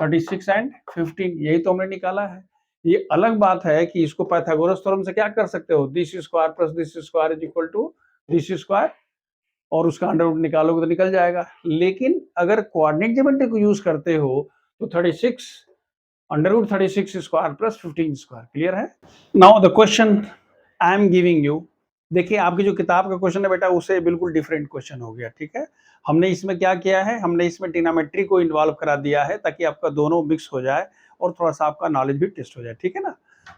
36 एंड 15, यही तो हमने निकाला है। ये अलग बात है कि इसको पाइथागोरस थ्योरम से क्या कर सकते हो? This square plus this square is equal to this square, और उसका अंडर रूट निकालोगे तो निकल जाएगा। लेकिन अगर कोऑर्डिनेट ज्योमेट्री को यूज करते हो तो 36 under root 36 square plus 15 square. Clear है? Now the question I am giving you, देखिए आपकी जो किताब का क्वेश्चन है बेटा उससे बिल्कुल डिफरेंट क्वेश्चन हो गया, ठीक है? हमने इसमें क्या किया है? हमने इसमें ट्रिग्नोमेट्री को इन्वॉल्व करा दिया है ताकि आपका दोनों मिक्स हो जाए और थोड़ा सा आपका नॉलेज भी टेस्ट हो जाए, ठीक है ना?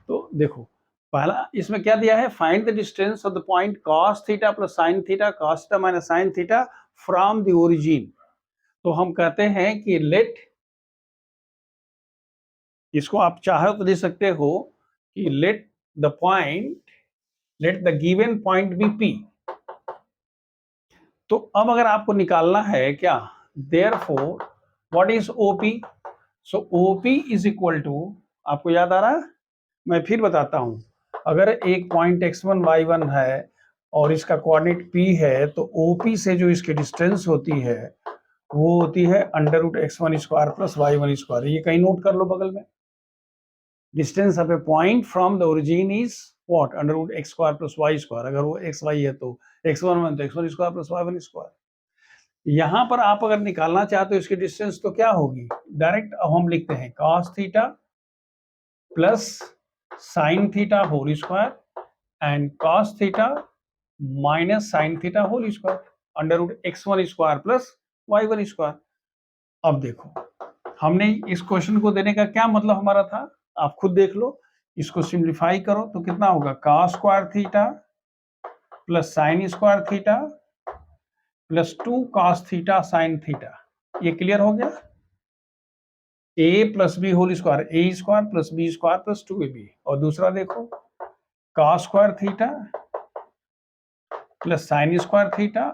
तो देखो पहला इसमें क्या दिया है? Find the distance of the point cos theta plus sin theta cos theta minus sin theta from the origin. तो हम कहते हैं कि लेट, इसको आप चाहो तो दे सकते हो कि let the point, let the given point be P। तो अब अगर आपको निकालना है क्या? Therefore what is OP? So OP is equal to, आपको याद आ रहा है? मैं फिर बताता हूं, अगर एक पॉइंट x1 y1 है और इसका कोऑर्डिनेट P है तो OP से जो इसकी डिस्टेंस होती है वो होती है under root x1 square plus y1 square. ये कहीं नोट कर लो बगल में। Distance of a point from the origin is what? Under root x square plus y square. अगर वो xy है तो x1 तो x1 square plus y1 square. यहां पर आप अगर निकालना चाहते हो इसकी डिस्टेंस तो क्या होगी? डायरेक्ट अब हम लिखते हैं cos theta plus sin theta whole square and cos theta minus sin theta whole square under root x1 square plus y1 square. अब देखो हमने इस क्वेश्चन को देने का क्या मतलब हमारा था, आप खुद देख लो। इसको सिंप्लीफाई करो तो कितना होगा? cos square theta plus sin square theta plus 2 cos theta sin theta. ये क्लियर हो गया? a plus b whole square, a square plus b square plus 2ab। और दूसरा देखो cos square theta plus sin square theta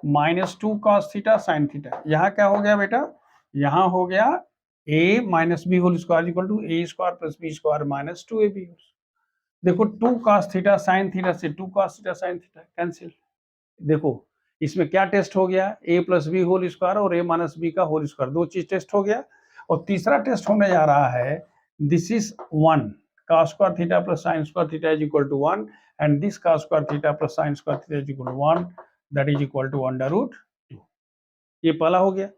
minus 2 cos theta sin theta. यहाँ क्या हो गया बेटा? यहाँ हो गया a minus b whole square equal to a square plus b square minus 2ab। देखो 2 cos थीटा sin थीटा से 2 cos theta sin theta cancel. देखो इसमें क्या टेस्ट हो गया? a plus b whole square और a माइनस बी का whole square, दो चीज टेस्ट हो गया। और तीसरा टेस्ट होने जा रहा है this is 1 cos square theta plus sin square theta is equal to 1 and this cos square theta plus sin square theta is equal to 1, that is equal to under root 2। ये पहला हो गया।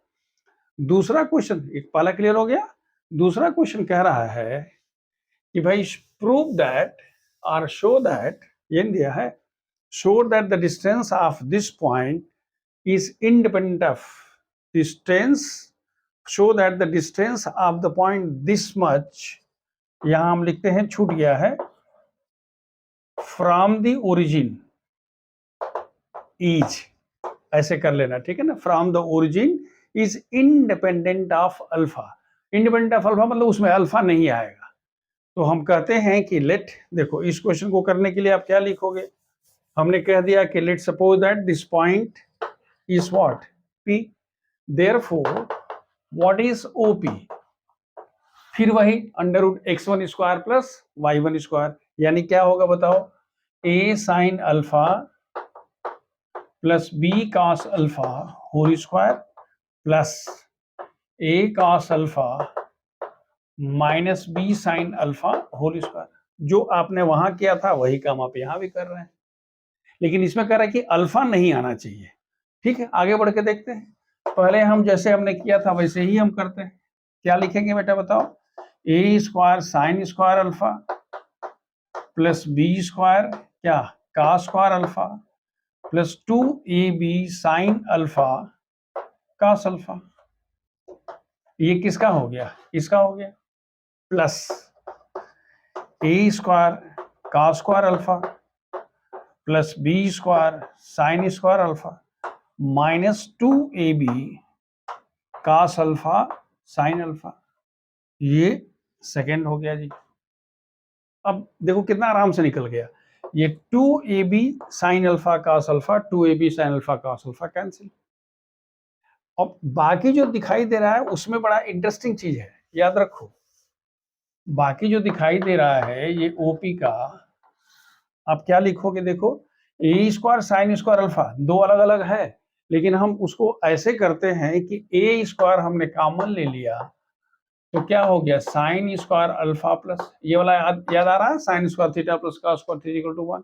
दूसरा question, एक पहला clear हो गया। दूसरा क्वेश्चन कह रहा है कि भाई प्रूव दैट और शो दैट, ये दिया है, show that the distance of this point is independent of distance, show that the distance of the point this much, यहां हम लिखते हैं छूट गया है, from the origin is, ऐसे कर लेना, ठीक है ना? from the origin is independent of alpha। independent of alpha मतलब उसमें अल्फा नहीं आएगा। तो हम कहते हैं कि लेट, देखो इस क्वेश्चन को करने के लिए आप क्या लिखोगे, हमने कह दिया कि let suppose that this point is what, P, therefore what is OP, फिर वही under root x1 square plus y1 square, यानी क्या होगा बताओ, a sine alpha plus b cos alpha whole square plus a cos alpha minus b sine alpha whole square. जो आपने वहां किया था वही काम आप यहां भी कर रहे हैं, लेकिन इसमें कह रहा है कि अल्फा नहीं आना चाहिए। ठीक है, आगे बढ़ के देखते हैं। पहले हम जैसे हमने किया था वैसे ही हम करते हैं। क्या लिखेंगे बेटा बताओ, a square sine square alpha plus b square क्या cos square alpha plus 2ab sine alpha cos alpha. ये किसका हो गया, इसका हो गया, plus a square cos square alpha plus b square sine square alpha minus 2ab cos alpha sine alpha. ये second हो गया जी। अब देखो कितना आराम से निकल गया, ये 2ab sine alpha cos alpha 2ab sine alpha cos alpha cancel. अब बाकी जो दिखाई दे रहा है उसमें बड़ा इंटरेस्टिंग चीज है, याद रखो, बाकी जो दिखाई दे रहा है ये OP का, आप क्या लिखोगे देखो, ए स्क्वायर साइन स्क्वायर अल्फा दो अलग अलग है, लेकिन हम उसको ऐसे करते हैं कि ए स्क्वायर हमने कॉमन ले लिया, तो क्या हो गया साइन स्क्वायर अल्फा प्लस ये वाला याद आ रहा है, sine square theta plus cos square theta equal to 1।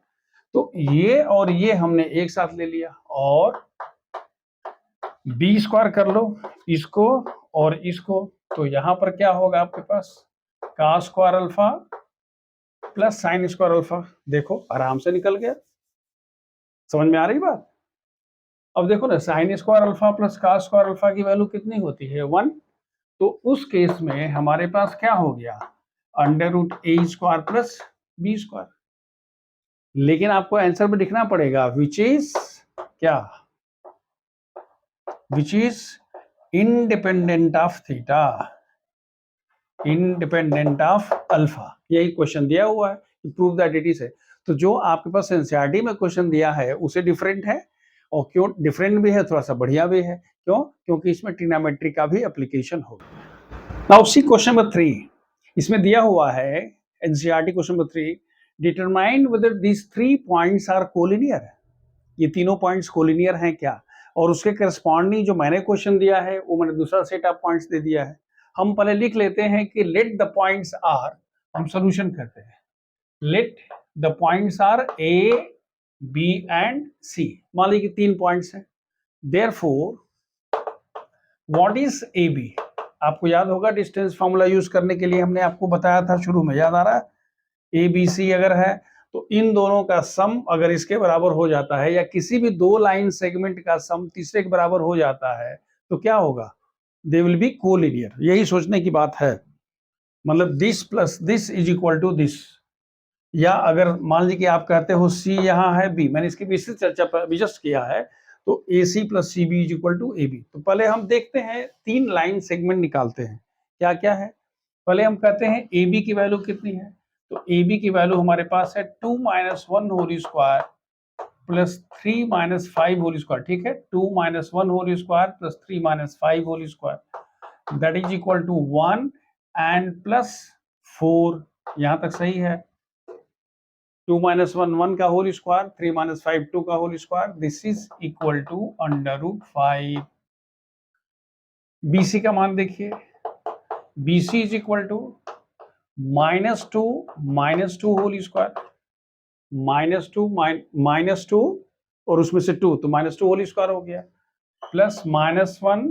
तो ये और ये हमने एक साथ ले लिया, और बी स्क्वायर कर लो इसको और इसको, तो यहां पर क्या होगा आपके पास cos square alpha plus sine square alpha. देखो आराम से निकल गया, समझ में आ रही बात। अब देखो ना, sign square alpha plus cos square alpha की वैल्यू कितनी होती है 1, तो उस केस में हमारे पास क्या हो गया अंडर रूट ए स्क्वायर प्लस बी स्क्वायर। लेकिन आपको आंसर में लिखना पड़ेगा विच इज क्या, which is independent of theta, independent of alpha, यही क्वेश्चन दिया हुआ है, प्रूव दैट इट इज है। तो जो आपके पास एनसीईआरटी में क्वेश्चन दिया है उसे डिफरेंट है, और क्यों डिफरेंट भी है, थोड़ा सा बढ़िया भी है, क्यों, क्योंकि इसमें ट्रिग्नोमेट्री का भी एप्लीकेशन होगा। नाउ सी क्वेश्चन नंबर 3, इसमें दिया हुआ है NCERT question number 3, determine whether this 3 points are collinear, ये तीनों पॉइंट्स कोलिनियर हैं क्या, और उसके करस्पॉन्डिंग जो मैंने क्वेश्चन दिया है वो मैंने दूसरा सेट ऑफ पॉइंट्स दे दिया है। हम पहले लिख लेते हैं कि लेट द पॉइंट्स आर, हम सॉल्यूशन करते हैं, let the points are A B and C, मान लीजिए कि 3 पॉइंट्स हैं, therefore what is A B, आपको याद होगा डिस्टेंस फॉर्मूला यूज करने के लिए हमने आपको बताया था शुरू में, याद आ रहा है, ए बी सी अगर है तो इन दोनों का सम अगर इसके बराबर हो जाता है, या किसी भी दो लाइन सेगमेंट का सम तीसरे के बराबर हो जाता है, तो क्या होगा, दे विल बी कोलिनियर। यही सोचने की बात है, मतलब this plus this is equal to this, या अगर मान लीजिए कि आप कहते हो सी यहाँ है बी, मैंने इसकी विस्तृत चर्चा भी जस्ट किया है, तो A C plus C B is equal to A B. तो पहले हम देखते हैं 3 लाइन सेगमेंट निकालते हैं, क्या क्या है, पहले हम कहते हैं ए बी की वैल्यू कितनी है, तो ए बी की वैल्यू हमारे पास है 2 minus 1 whole square plus 3 minus 5 whole square, ठीक है, 2 minus 1 whole square plus 3 minus 5 whole square that is equal to 1 and plus 4, यहां तक सही है, 2 माइनस 1 1 का होल स्क्वायर, 3 माइनस 5 2 का whole square, this is equal to under root 5। BC का मान देखिए, BC is equal to minus two whole square, minus two और उसमें से 2, तो माइनस 2 होल स्क्वायर हो गया, plus minus 1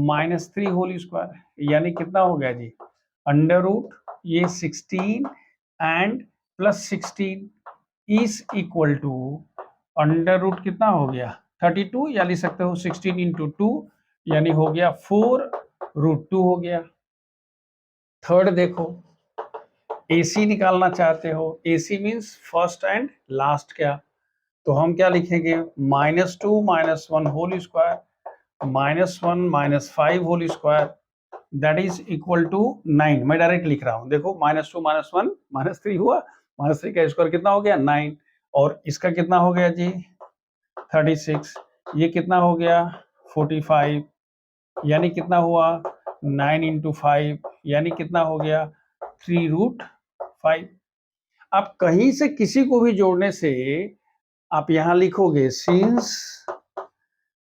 minus 3 whole square, यानी कितना हो गया जी अंडर रूट ये 16 and plus 16 is equal to under root कितना हो गया 32, या लिख सकते हो 16 इंटू 2, यानी हो गया 4 रूट 2 हो गया। थर्ड देखो, AC निकालना चाहते हो, AC means first and last, क्या, तो हम क्या लिखेंगे -2 - 1 whole square -1 - 5 whole square that is equal to 9। मैं डायरेक्ट लिख रहा हूं, देखो -2 -1 -3 हुआ, -3 का स्क्वायर कितना हो गया 9, और इसका कितना हो गया जी 36, ये कितना हो गया 45, यानी कितना हुआ 9 इंटू 5, यानी कितना हो गया 3√5। आप कहीं से किसी को भी जोड़ने से आप यहां लिखोगे since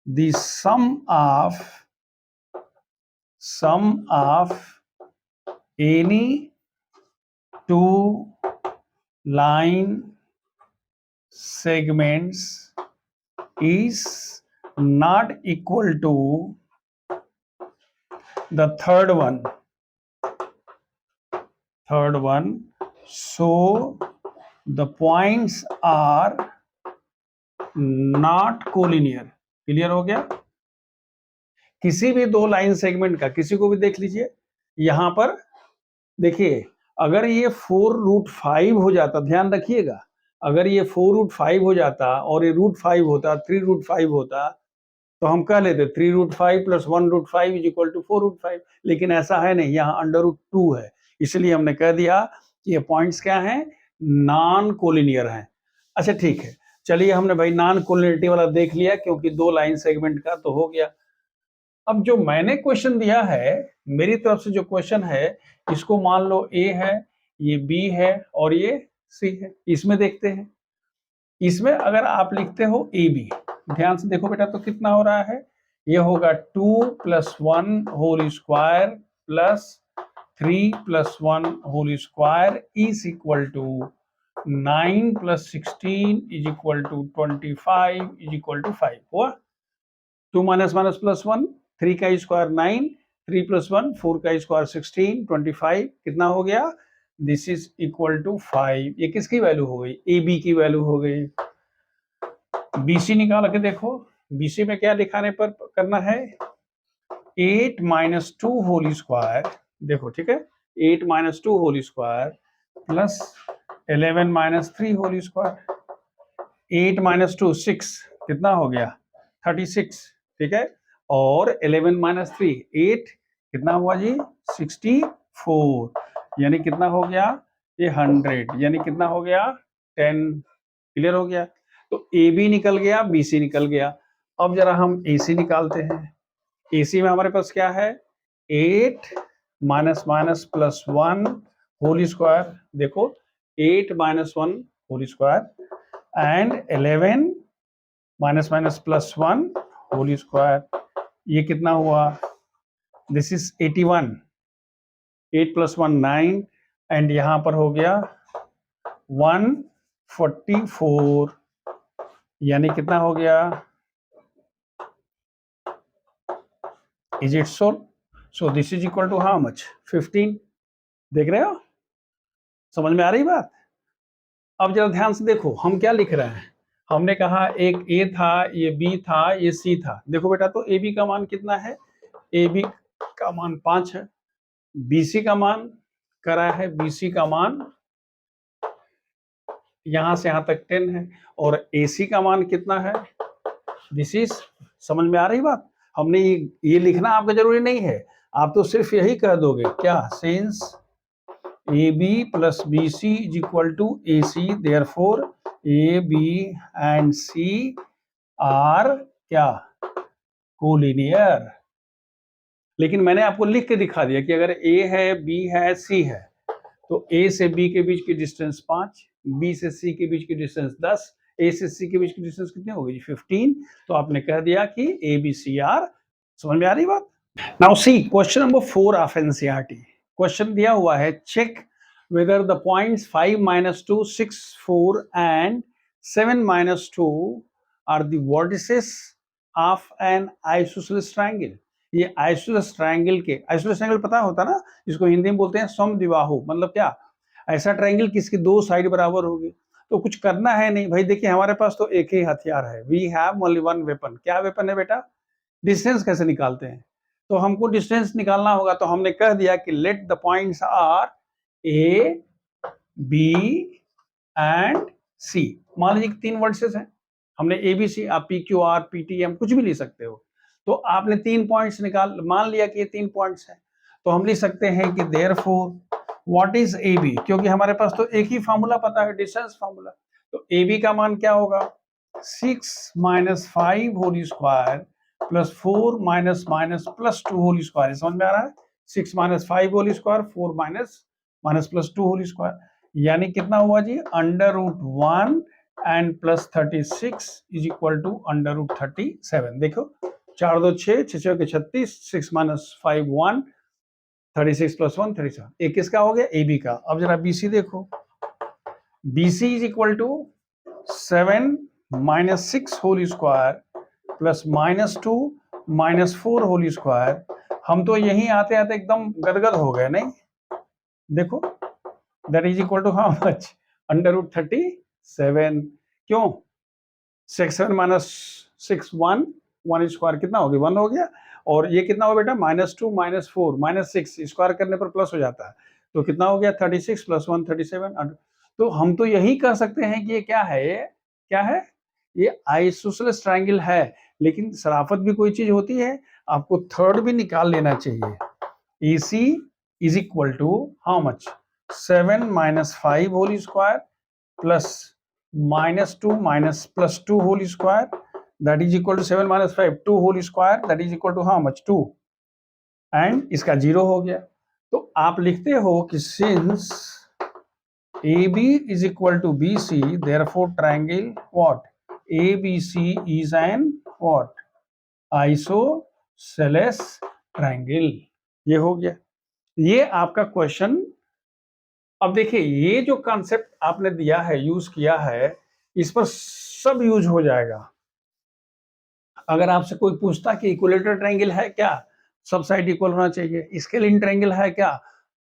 the sum of any two line segments is not equal to the third one, so the points are not collinear। Clear हो गया? किसी भी दो लाइन सेगमेंट का किसी को भी देख लीजिए, यहां पर देखिए अगर ये 4√5 हो जाता, ध्यान रखिएगा, अगर ये 4√5 हो जाता और ये √5 होता, 3√5 होता, तो हम कह लेते 3√5 + 1√5 = 4√5, लेकिन ऐसा है नहीं, यहाँ √2 है, इसलिए हमने कह दिया कि ये पॉइंट्स क्या हैं, नॉन कोलिनियर हैं। अच्छा ठीक है, चलिए हमने भाई नॉन कोलिनियरिटी वाला देख लिया, क्योंकि दो लाइन सेगमेंट का तो हो गया। अब जो मैंने क्वेश्चन दिया है, मेरी तरफ से जो क्वेश्चन है, इसको मान लो A है, ये B है और ये C है। इसमें देखते हैं, इसमें अगर आप लिखते हो AB, ध्यान से देखो बेटा, तो कितना हो रहा है, ये होगा 2 + 1 whole square plus 3 + 1 whole square is equal to 9 + 16 is equal to 25 is equal to 5 हुआ। 2 - -+1, 3 का स्क्वायर 9, 3 + 1 4 का स्क्वायर 16, 25 कितना हो गया, दिस इज इक्वल टू 5। ये किसकी वैल्यू हो गई, ए बी की वैल्यू हो गई। बीसी निकाल के देखो, बीसी में क्या दिखाने पर करना है, 8 - 2 होल स्क्वायर, देखो ठीक है, 8 - 2 whole square plus 11 - 3 whole square, 8 - 2 6 कितना हो गया 36, ठीक है, और 11 - 3 8 कितना हुआ जी 64, यानी कितना हो गया ये 100, यानी कितना हो गया 10। क्लियर हो गया? तो ए बी निकल गया, बी सी निकल गया। अब जरा हम ए सी निकालते हैं। ए सी में हमारे पास क्या है, 8 - +1 होल स्क्वायर, देखो 8 - 1 whole square and 11 - +1 whole square, ये कितना हुआ, दिस इज 81, 8 + 1 9 एंड यहां पर हो गया 144, यानी कितना हो गया, is it so, so this is equal to how much 15। देख रहे हो, समझ में आ रही बात? अब जरा ध्यान से देखो हम क्या लिख रहे हैं, हमने कहा एक ए था, ये बी था, ये सी था। देखो बेटा, तो ए बी का मान कितना है, ए बी का मान 5 है, बी सी का मान करा है, बी सी का मान यहां से यहां तक 10 है, और ए सी का मान कितना है, दिस इज, समझ में आ रही बात? हमने ये लिखना आपका जरूरी नहीं है, आप तो सिर्फ यही कह दोगे क्या, since A B plus B C is equal to A C, therefore A B and C are क्या, कोलिनियर। लेकिन मैंने आपको लिख के दिखा दिया कि अगर ए है, बी है, सी है, तो ए से बी के बीच की डिस्टेंस 5, बी से सी के बीच की डिस्टेंस 10, ए से सी के बीच की डिस्टेंस कितनी हो गई 15। तो आपने कह दिया कि ए बी सी आर। समझ में आ रही बात? Now see question number 4 of NCERT. Question दिया हुआ है, check whether the points 5 - 2 6 4 and 7 - 2 are the vertices of an isosceles triangle. ये आइसोसेलेस ट्रायंगल के, आइसोसेलेस ट्रायंगल पता होता ना, जिसको हिंदी में बोलते हैं समद्विबाहु, मतलब क्या, ऐसा ट्रायंगल किसकी दो साइड बराबर होगी। तो कुछ करना है नहीं भाई, देखिए हमारे पास तो एक ही हथियार है, we have only one weapon. क्या वेपन है बेटा, डिस्टेंस कैसे निकालते हैं, तो हमको डिस्टेंस निकालना होगा। तो हमने कह दिया कि let the points are A B and C. मान लीजिए 3 वर्सेस हैं, हमने ए बी सी, आप P Q R P T M कुछ भी ले सकते हो। तो आपने 3 पॉइंट्स निकाल, मान लिया कि ये 3 पॉइंट्स हैं, तो हम लिख सकते हैं कि therefore what is A B, क्योंकि हमारे पास तो एक ही फॉर्मूला पता है, डिस्टेंस फॉर्मूला। तो ए बी का मान क्या होगा, 6 minus 5 whole square plus 4 minus minus plus 2 whole square. समझ में आ रहा है, 6 minus 5 whole square, 4 minus minus plus 2 whole square, यानी कितना हुआ जी, under root 1 and plus 36 is equal to under root 37। देखो 4 2 6, 6 6 के 36, 6 माइनस 5 1, 36 प्लस 1 37। एक किसका हो गया, ए बी का। अब जरा बी सी देखो, B C is equal to 7 minus 6 whole square plus minus 2 minus 4 whole square. हम तो यही आते आते एकदम गदगद हो गए, नहीं? देखो that is equal to how much, under root 37। क्यों, 6 माइनस 6 1, 1 स्क्वायर कितना हो गया, 1 हो गया। और ये कितना हो बेटा, माइनस 2 माइनस 4 माइनस 6 स्क्वायर करने पर प्लस हो जाता है, तो कितना हो गया, 36 प्लस 1 37। तो हम तो यही कह सकते हैं कि ये क्या है, ये क्या है, ये आइसोसेलेस ट्रायंगल है। लेकिन शराफत भी कोई चीज होती है, आपको थर्ड भी निकाल लेना चाहिए। AC is equal to how much, 7 minus 5 whole square plus minus 2 minus plus 2 whole square, that is equal to 7 minus 5 2 whole square, that is equal to how much 2, and इसका 0 हो गया। तो आप लिखते हो कि since AB is equal to BC, therefore triangle what, ABC is an what, isosceles triangle। ये हो गया, ये आपका क्वेश्चन। अब देखिए ये जो कॉन्सेप्ट आपने दिया है, यूज किया है, इस पर सब यूज हो जाएगा। अगर आपसे कोई पूछता कि इक्विलेटरल ट्रायंगल है क्या, सब साइड इक्वल होना चाहिए, स्केलिंग ट्रायंगल है क्या,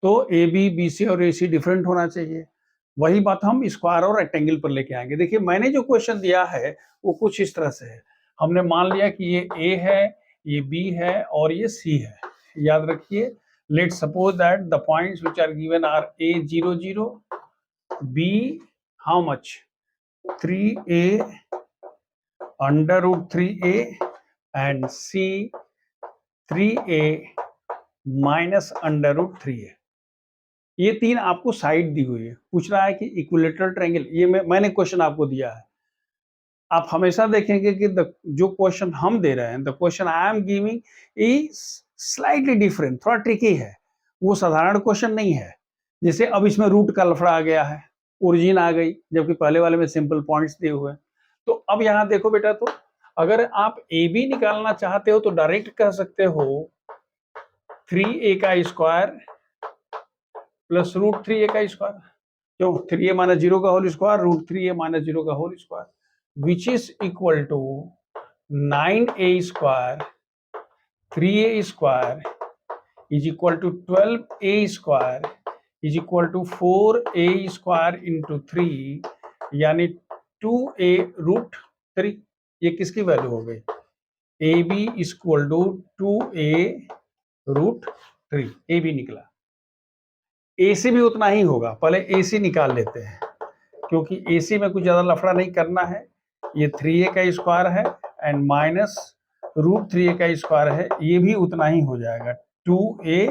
तो ए बी बी सी और ए सी डिफरेंट होना चाहिए। वही बात हम स्क्वायर और रेक्टेंगल पर लेके आएंगे। देखिए मैंने जो क्वेश्चन दिया है वो कुछ इस तरह से है। हमने मान लिया कि ये ए है, ये बी है और ये सी है। याद रखिए, let's suppose that the points which are given are A 0 0, B how much 3a under root 3a and C 3a minus under root 3a। ये तीन आपको साइड दी हुई है। पूछ रहा है कि इक्विलेटरल ट्रायंगल, ये मैंने क्वेश्चन आपको दिया है। आप हमेशा देखेंगे कि जो क्वेश्चन हम दे रहे हैं, the question I am giving is slightly different, थोड़ा ट्रिकी है, वो साधारण क्वेश्चन नहीं है। जैसे अब इसमें रूट का लफड़ा आ गया है, ओरिजिन आ गई, जबकि पहले वाले में सिंपल पॉइंट्स दिए हुए हैं। तो अब यहाँ देखो बेटा, तो अगर आप ए बी निकालना चाहते हो तो डायरेक्ट कह सकते हो 3a का स्क्वायर प्लस रूट 3a का स्क्वायर। क्यों, 3a माइनस 0 का whole square root 3a minus 0 का whole square, which is equal to 9a square 3a square is equal to 12a square is equal to 4a square into 3, यानी 2a root 3। ये किसकी value हो गई, A B equal to 2a root 3। A B निकला। AC भी उतना ही होगा, पहले AC निकाल लेते हैं क्योंकि AC में कुछ ज्यादा लफड़ा नहीं करना है। ये 3a का स्क्वायर है एंड माइनस रूट 3a का स्क्वायर है, ये भी उतना ही हो जाएगा, 2a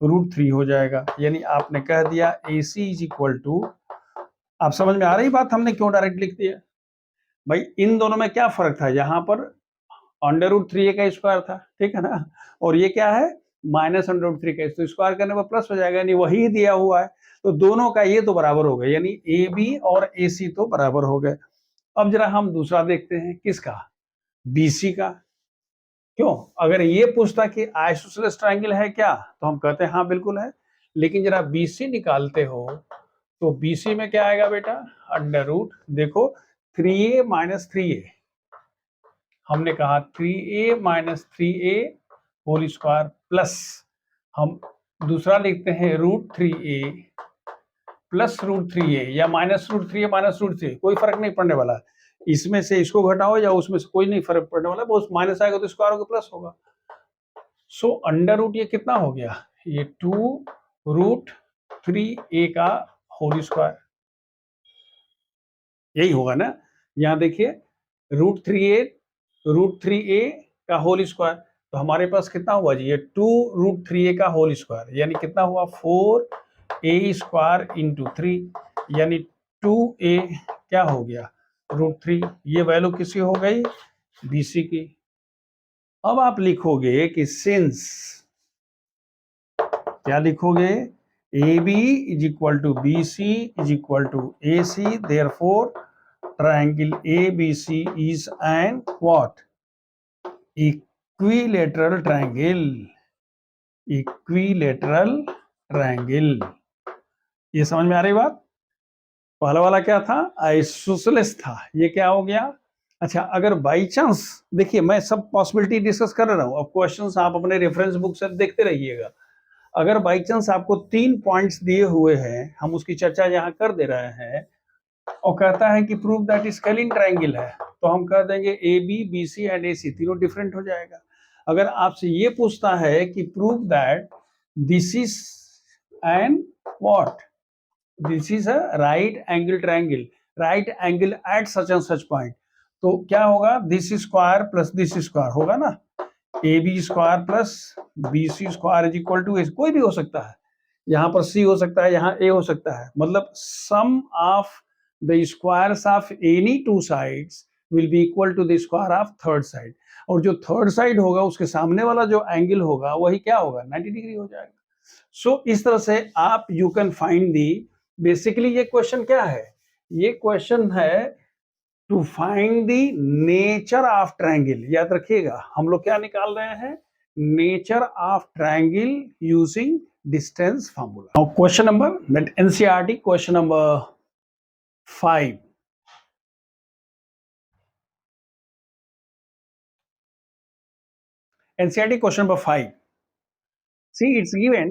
रूट 3 हो जाएगा। यानी आपने कह दिया AC इज इक्वल टू, आप समझ में आ रही बात हमने क्यों डायरेक्ट लिख दिया भाई। इन दोनों में क्या फर्क था, यहाँ पर अंडर रूट 3a का स्क्वायर था, ठीक है ना, और ये क्या है माइनस अंडर रूट 3 का, तो स्क्वायर करने पर प्लस हो जाएगा, यानी वही दिया हुआ है। तो दोनों का ये तो बराबर हो गए, यानी ए बी और ए सी तो बराबर हो गए। अब जरा हम दूसरा देखते हैं, किसका, BC का। क्यों, अगर ये पूछता कि आइसोसेलेस ट्रायंगल है क्या, तो हम कहते हैं हाँ बिल्कुल है। लेकिन जरा BC निकालते हो तो BC में क्या आएगा बेटा, अंडर रूट, देखो 3a माइनस 3a, हमने कहा 3a minus 3a whole square plus, हम दूसरा लिखते हैं root 3a plus root 3a, या minus root 3a minus root 3, कोई फर्क नहीं पड़ने वाला। इसमें से इसको घटाओ या उसमें से, कोई नहीं फर्क पड़ने वाला, बहुत माइनस आएगा तो स्क्वायर होगा प्लस होगा। सो अंडर रूट ये कितना हो गया, ये 2 रूट 3a का होल स्क्वायर, यही होगा ना। यहाँ देखिए रूट 3a का होल स्क्वायर, तो हमारे पास कितना हुआ जी, ये 2√3a का होल स्क्वायर, यानी कितना हुआ 4a स्क्वायर इंटू 3, यानी 2a क्या हो गया √3। ये वैल्यू किसकी हो गई, BC की। अब आप लिखोगे कि सिंस, क्या लिखोगे, AB is equal to BC is equal to AC, therefore triangle ABC is an what, equilateral triangle, equilateral triangle. ये समझ में आ रही बात। पहला वाला क्या था, आइसोसेलेस था, ये क्या हो गया। अच्छा, अगर बाई चांस, देखिए मैं सब पॉसिबिलिटी डिस्कस कर रहा हूं, अब क्वेश्चंस आप अपने रेफरेंस बुक से देखते रहिएगा। अगर बाई चांस आपको 3 पॉइंट्स दिए हुए हैं, हम उसकी चर्चा यहाँ कर दे रहे हैं, और कहता है कि प्रूव दैट स्केलिन ट्रायंगल है, तो हम कह देंगे AB BC एंड AC तीनों डिफरेंट हो जाएगा। अगर आपसे ये पूछता है कि prove that this is an what, this is a right angle triangle, right angle at such and such point, तो क्या होगा, दिस स्क्वायर प्लस दिस स्क्वायर होगा ना, AB square plus BC square is equal to, कोई भी हो सकता है, यहाँ पर C हो सकता है, यहाँ A हो सकता है, मतलब sum of the squares of any two sides will be equal to the square of third side, और जो थर्ड साइड होगा उसके सामने वाला जो एंगल होगा वही क्या होगा, 90 डिग्री हो जाएगा। सो इस तरह से आप you can find the, basically ये क्वेश्चन क्या है, ये क्वेश्चन है to find the nature of triangle. याद रखिएगा हम लोग क्या निकाल रहे हैं, nature of triangle using distance formula. Now question number, that NCERT question number 5। NCERT question number 5. See, it's given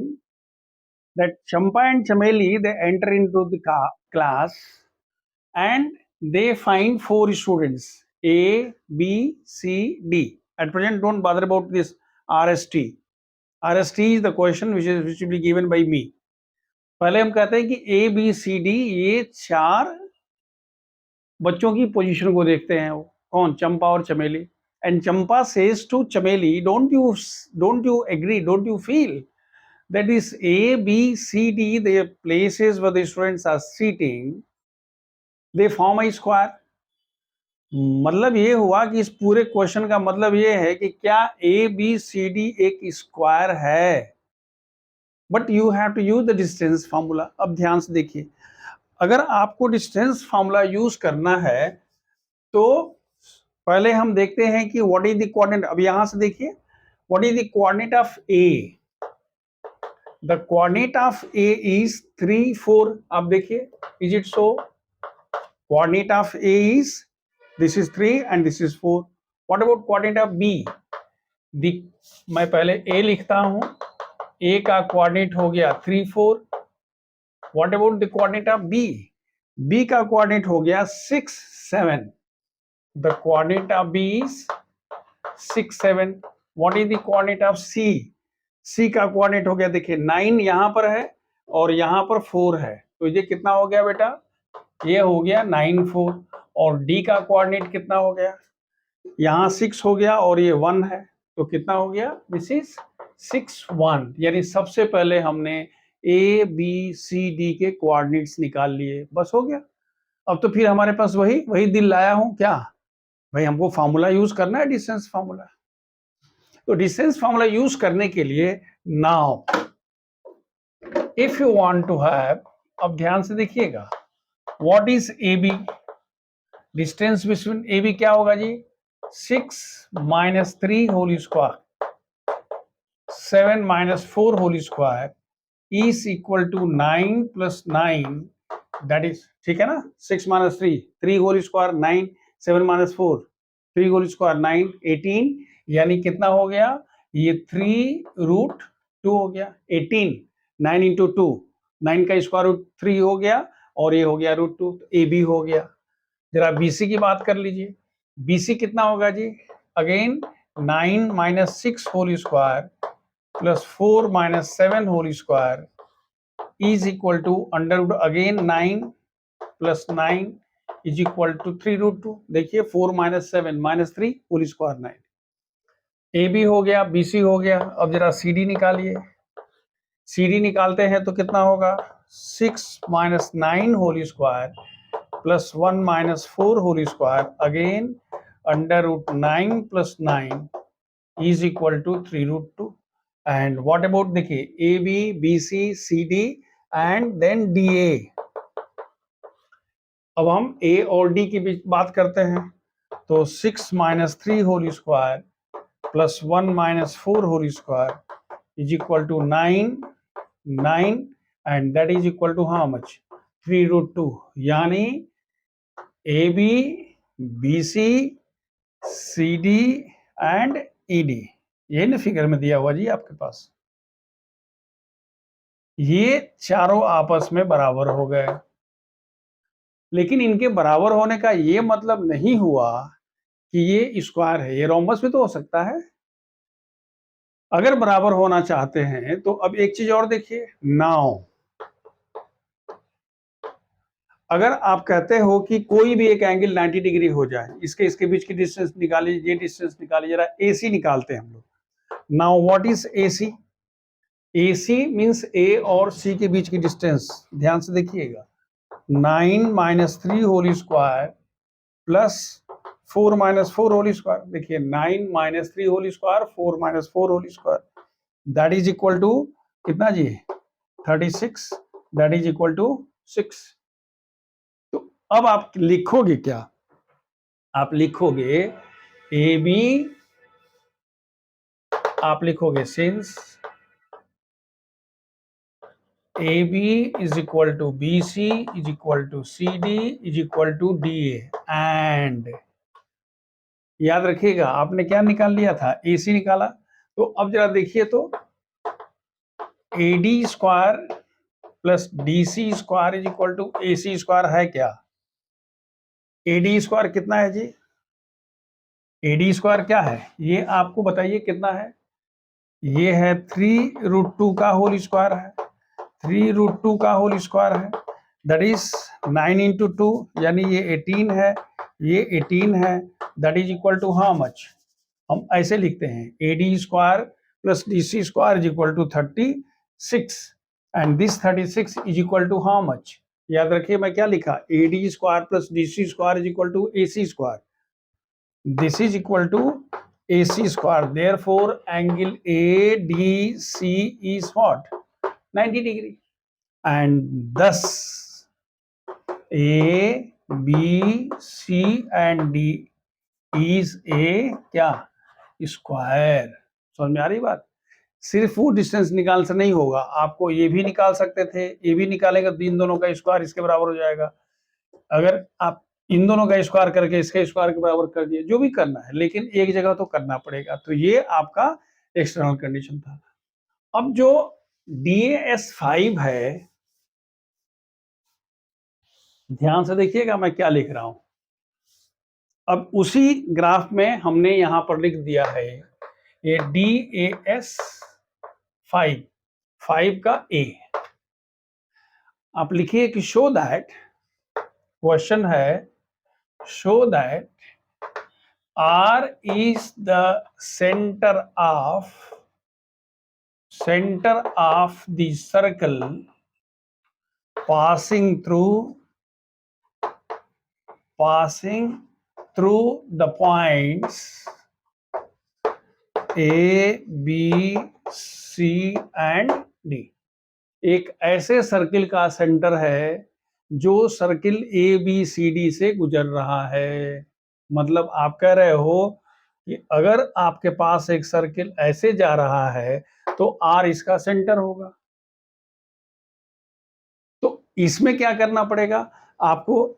that Champa and Chameli, they enter into the class and they find 4 students, A, B, C, D. At present, don't bother about this RST. RST is the question which will be given by me. पहले हम कहते हैं कि A, B, C, D ये 4 बच्चों की position को देखते हैं, वो कौन, चंपा और चमेली। And Champa says to Chameli, don't you agree, don't you feel that is A, B, C, D, the places where the students are sitting, they form a square। मतलब ये हुआ कि इस पूरे क्वेश्चन का मतलब ये है कि क्या A, B, C, D एक स्क्वायर है, but you have to use the distance formula. अब ध्यान से देखिए, अगर आपको डिस्टेंस फार्मूला यूज करना है तो पहले हम देखते हैं कि व्हाट इज द कोऑर्डिनेट। अब यहां से देखिए, what is the coordinate of A, the coordinate of A is 3, 4। आप देखिए, is it so? Coordinate of A is, this is 3 and this is 4। What about coordinate of B? मैं पहले A लिखता हूं, A का कोऑर्डिनेट हो गया 3, 4। What about the coordinate of B? B का कोऑर्डिनेट हो गया 6, 7। The coordinate of B is 6, 7। What is the coordinate of C? C का कोऑर्डिनेट हो गया, देखिए 9 यहां पर है और यहां पर 4 है, तो ये कितना हो गया बेटा, ये हो गया 9, 4। और D का कोऑर्डिनेट कितना हो गया, यहां 6 हो गया और ये 1 है, तो कितना हो गया, दिस इज 6, 1। यानी सबसे पहले हमने A, B, C, D के कोऑर्डिनेट्स निकाल लिए, बस हो गया। अब तो फिर हमारे पास वही दिल लाया हूं, क्या भाई, हमको फॉर्मूला यूज करना है, डिस्टेंस फॉर्मूला। तो डिस्टेंस फॉर्मूला यूज करने के लिए, now if you want to have, अब ध्यान से देखिएगा, what is AB, distance between AB क्या होगा जी, 6 - 3 whole square, 7 - 4 whole square is equal to 9 + 9, that is, ठीक है ना, 6 - 3, 3 होल स्क्वायर 9, 7 - 4, 3 होल स्क्वायर 9, 18। यानी कितना हो गया, ये 3√2 हो गया, 18, 9 × 2, 9 का स्क्वायर रूट 3 हो गया और ये हो गया √2, तो AB हो गया। जरा BC की बात कर लीजिए, BC कितना होगा जी, again 9 - 6 whole square plus 4 - 7 whole square is equal to under again 9 + 9 is equal to 3√2। देखिए 4 - 7 - 3 होल स्क्वायर 9। ए बी हो गया, बी सी हो गया, अब जरा सी डी निकालिए। सी डी निकालते हैं तो कितना होगा, 6 minus 9 whole square plus 1 minus 4 whole square again under root 9 plus 9 is equal to 3√2। And what about, देखिए A B B C C D and then D A. अब हम ए और डी की बीच बात करते हैं, तो 6 minus 3 whole square plus 1 minus 4 whole square is equal to 9 and that is equal to how much, 3√2। यानी A B B C C D and E D, ये ना फिगर में दिया हुआ जी आपके पास, ये चारों आपस में बराबर हो गए। लेकिन इनके बराबर होने का ये मतलब नहीं हुआ कि ये स्क्वायर है, ये रोम्बस भी तो हो सकता है। अगर बराबर होना चाहते हैं तो अब एक चीज और देखिए, नाउ अगर आप कहते हो कि कोई भी एक एंगल 90 डिग्री हो जाए, इसके बीच की डिस्टेंस निकालिए, ये डिस्टेंस निकालिए, जरा AC निकालते हैं हम लोग। Now what is AC? AC means A और C के बीच की डिस्टेंस, ध्यान से देखिएगा, 9 minus 3 whole square plus 4 minus 4 whole square. देखिए 9 minus 3 whole square, 4 minus 4 whole square, that is equal to कितना जी, 36, दैट इज इक्वल टू 6। तो अब आप लिखोगे क्या, आप लिखोगे ए बी, आप लिखोगे since A B is equal to B C is equal to C D is equal to D A, and याद रखिएगा आपने क्या निकाल लिया था, ए सी निकाला। तो अब जरा देखिए तो A D square plus D C square is equal to A C square है क्या? ए डी स्क्वायर कितना है जी, ए डी स्क्वायर क्या है ये आपको बताइए कितना है? ये है 3√2 का होल स्क्वायर है, 3√2 का होल स्क्वायर है, दैट इज 9 इंटू 2, यानी ये 18 है, ये 18 है, that is equal to how much? हम ऐसे लिखते हैं A D square plus D C square is equal to 36 and this 36 is equal to how much? याद रखिए मैं क्या लिखा, A D square plus D C square is equal to A C square, this is equal to AC square, therefore angle ADC is what, 90 degree, and thus A B C and D is a क्या, square. समझ में आ रही बात? सिर्फ वो distance निकाल से नहीं होगा, आपको ये भी निकाल सकते थे, ये भी निकालेगा तो इन दोनों का स्क्वायर इसके बराबर हो जाएगा। अगर आप इन दोनों का स्क्वायर करके इसके स्क्वायर के बराबर कर दिए, जो भी करना है, लेकिन एक जगह तो करना पड़ेगा। तो ये आपका एक्सटर्नल कंडीशन था। अब जो DAS5 है, ध्यान से देखिएगा मैं क्या लिख रहा हूं। अब उसी ग्राफ में हमने यहां पर लिख दिया है ये DAS5, 5 का A। आप लिखिए कि शो दैट, क्वेश्चन है show that R is the center of the circle passing through the points A, B, C and D। एक ऐसे सर्किल का सेंटर है जो circle A B C D से गुजर रहा है। मतलब आप कह रहे हो कि अगर आपके पास एक सर्किल ऐसे जा रहा है तो आर इसका सेंटर होगा। तो इसमें क्या करना पड़ेगा आपको,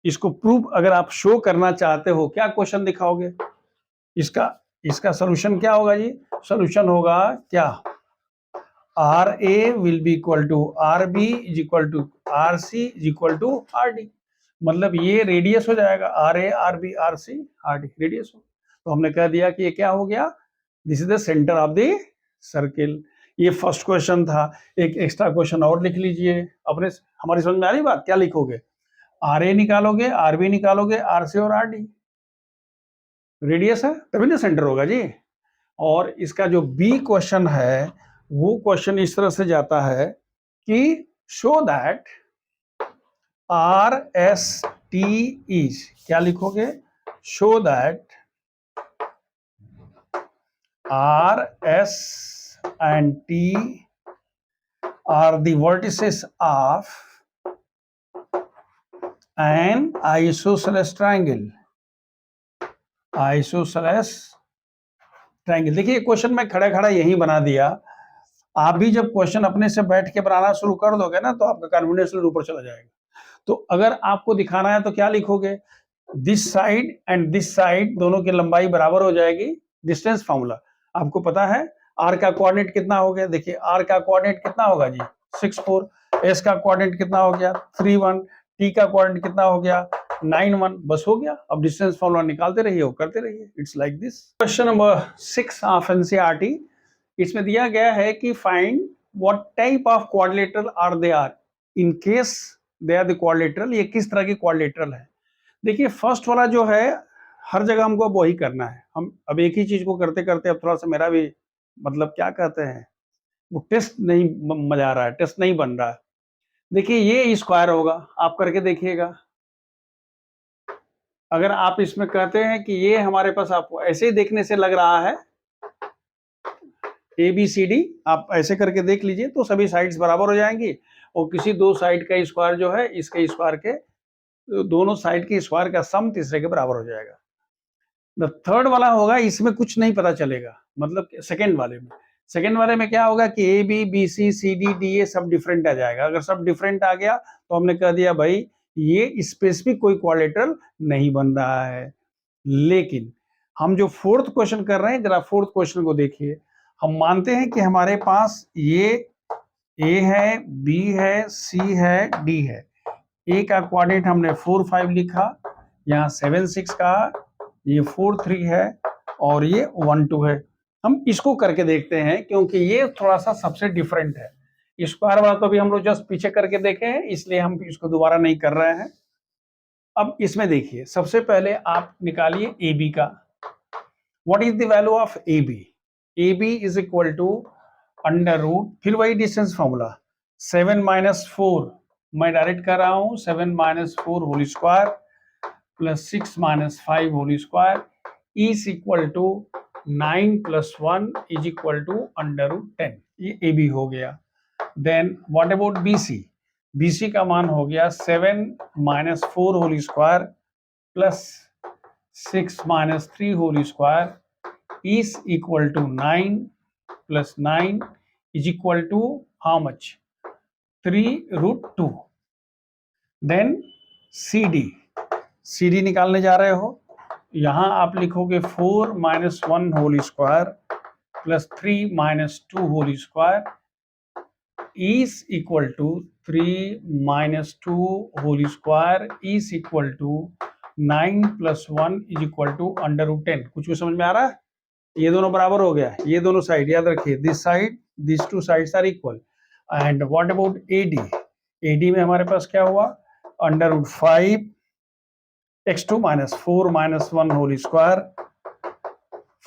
इसको प्रूव अगर आप शो करना चाहते हो, क्या क्वेश्चन दिखाओगे? इसका सॉल्यूशन क्या होगा जी? सॉल्यूशन होगा क्या, R A will be equal to R B is equal to R C is equal to R D. मतलब ये रेडियस हो जाएगा, R A R B R C R D radius हो। तो हमने कह दिया कि ये क्या हो गया, this is the centre of the circle. ये फर्स्ट क्वेश्चन था। एक एक्स्ट्रा क्वेश्चन और लिख लीजिए अपने, हमारी समझ में आ रही बात? क्या लिखोगे, आर ए निकालोगे, आर बी निकालोगे, आर सी और आर डी, रेडियस है तभी ना सेंटर होगा जी। और इसका जो बी क्वेश्चन है वो क्वेश्चन इस तरह से जाता है कि show that R S T is, क्या लिखोगे, show that R S and T R the vertices of an isosceles triangle. Isosceles triangle, देखिए क्वेश्चन मैं खड़ा खड़ा यही बना दिया। आप भी जब क्वेश्चन अपने से बैठ के बनाना शुरू कर दोगे ना तो आपका कॉन्फिडेंस लेवल ऊपर चला जाएगा। तो अगर आपको दिखाना है तो क्या लिखोगे, this side and this side दोनों की लंबाई बराबर हो जाएगी, डिस्टेंस फार्मूला आपको पता है। आर का कोऑर्डिनेट कितना हो गया, देखिए आर का कोऑर्डिनेट कितना होगा जी 6 4, एस का कोऑर्डिनेट कितना हो गया 3 1, टी का कोऑर्डिनेट कितना हो गया 9 1, बस हो गया। अब डिस्टेंस फार्मूला निकालते रहिए और करते रहिए। It's like this. Question number 6 of NCERT, इसमें दिया गया है कि find what type of quadrilateral are they are in case they are the quadrilateral, ये किस तरह की क्वाड्रिलेटरल है। देखिए फर्स्ट वाला जो है हर जगह हमको अब वही करना है। हम अब एक ही चीज को करते करते अब थोड़ा सा मेरा भी मतलब क्या कहते हैं वो टेस्ट नहीं मजा आ रहा है, टेस्ट नहीं बन रहा है। देखिए ये स्क्वायर होगा, आप करके देखिएगा। अगर आप इसमें कहते हैं कि ये हमारे पास आपको ऐसे ही देखने से लग रहा है ए बी सी डी, आप ऐसे करके देख लीजिए तो सभी साइड्स बराबर हो जाएंगी और किसी दो साइड का स्क्वायर जो है इसके स्क्वायर के दोनों साइड के स्क्वायर का सम तीसरे के बराबर हो जाएगा। द थर्ड वाला होगा इसमें कुछ नहीं पता चलेगा, मतलब सेकंड वाले में क्या होगा कि A B B C C D D A सब डिफरेंट आ जाएगा। अगर सब डिफरेंट आ गया तो हमने कह दिया भाई ये स्पेसिफिक कोई क्वाड्रिलेटरल नहीं बन रहा है। लेकिन हम जो फोर्थ क्वेश्चन कर रहे हैं, जरा फोर्थ क्वेश्चन को देखिए। हम मानते हैं कि हमारे पास ये ए है, बी है, सी है, डी है। ए का कोऑर्डिनेट हमने 4 5 लिखा, यहाँ 7 6 का, ये 4 3 है और ये 1 2 है। हम इसको करके देखते हैं क्योंकि ये थोड़ा सा सबसे डिफरेंट है। स्क्वायर वाला तो अभी हम लोग जस्ट पीछे करके देखे हैं, इसलिए हम इसको दोबारा नहीं कर रहे हैं। अब इसमें देखिए सबसे पहले आप निकालिए ए बी का। What is the value of A B? A B is equal to under root, फिर वही डिस्टेंस फॉर्मूला 7 - 4 मैं डायरेक्ट कर रहा हूं, 7 - 4 whole square plus 6 - 5 whole square is equal to 9 + 1 is equal to under root 10। ये A B हो गया। Then what about B C? B C का मान हो गया 7 - 4 whole square plus 6 - 3 whole square is equal to 9 plus 9 is equal to how much? 3√2. Then CD निकालने जा रहे हो, यहां आप लिखोगे 4 - 1 whole square plus 3 - 2 whole square is equal to 3 - 2 whole square is equal to 9 + 1 is equal to under root 10। कुछ भी समझ में आ रहा है? ये दोनों बराबर हो गया, ये दोनों साइड याद रखिए, this side this two sides are equal. And what about AD? AD में हमारे पास क्या हुआ, under root 5 x2 - 4 - 1 whole square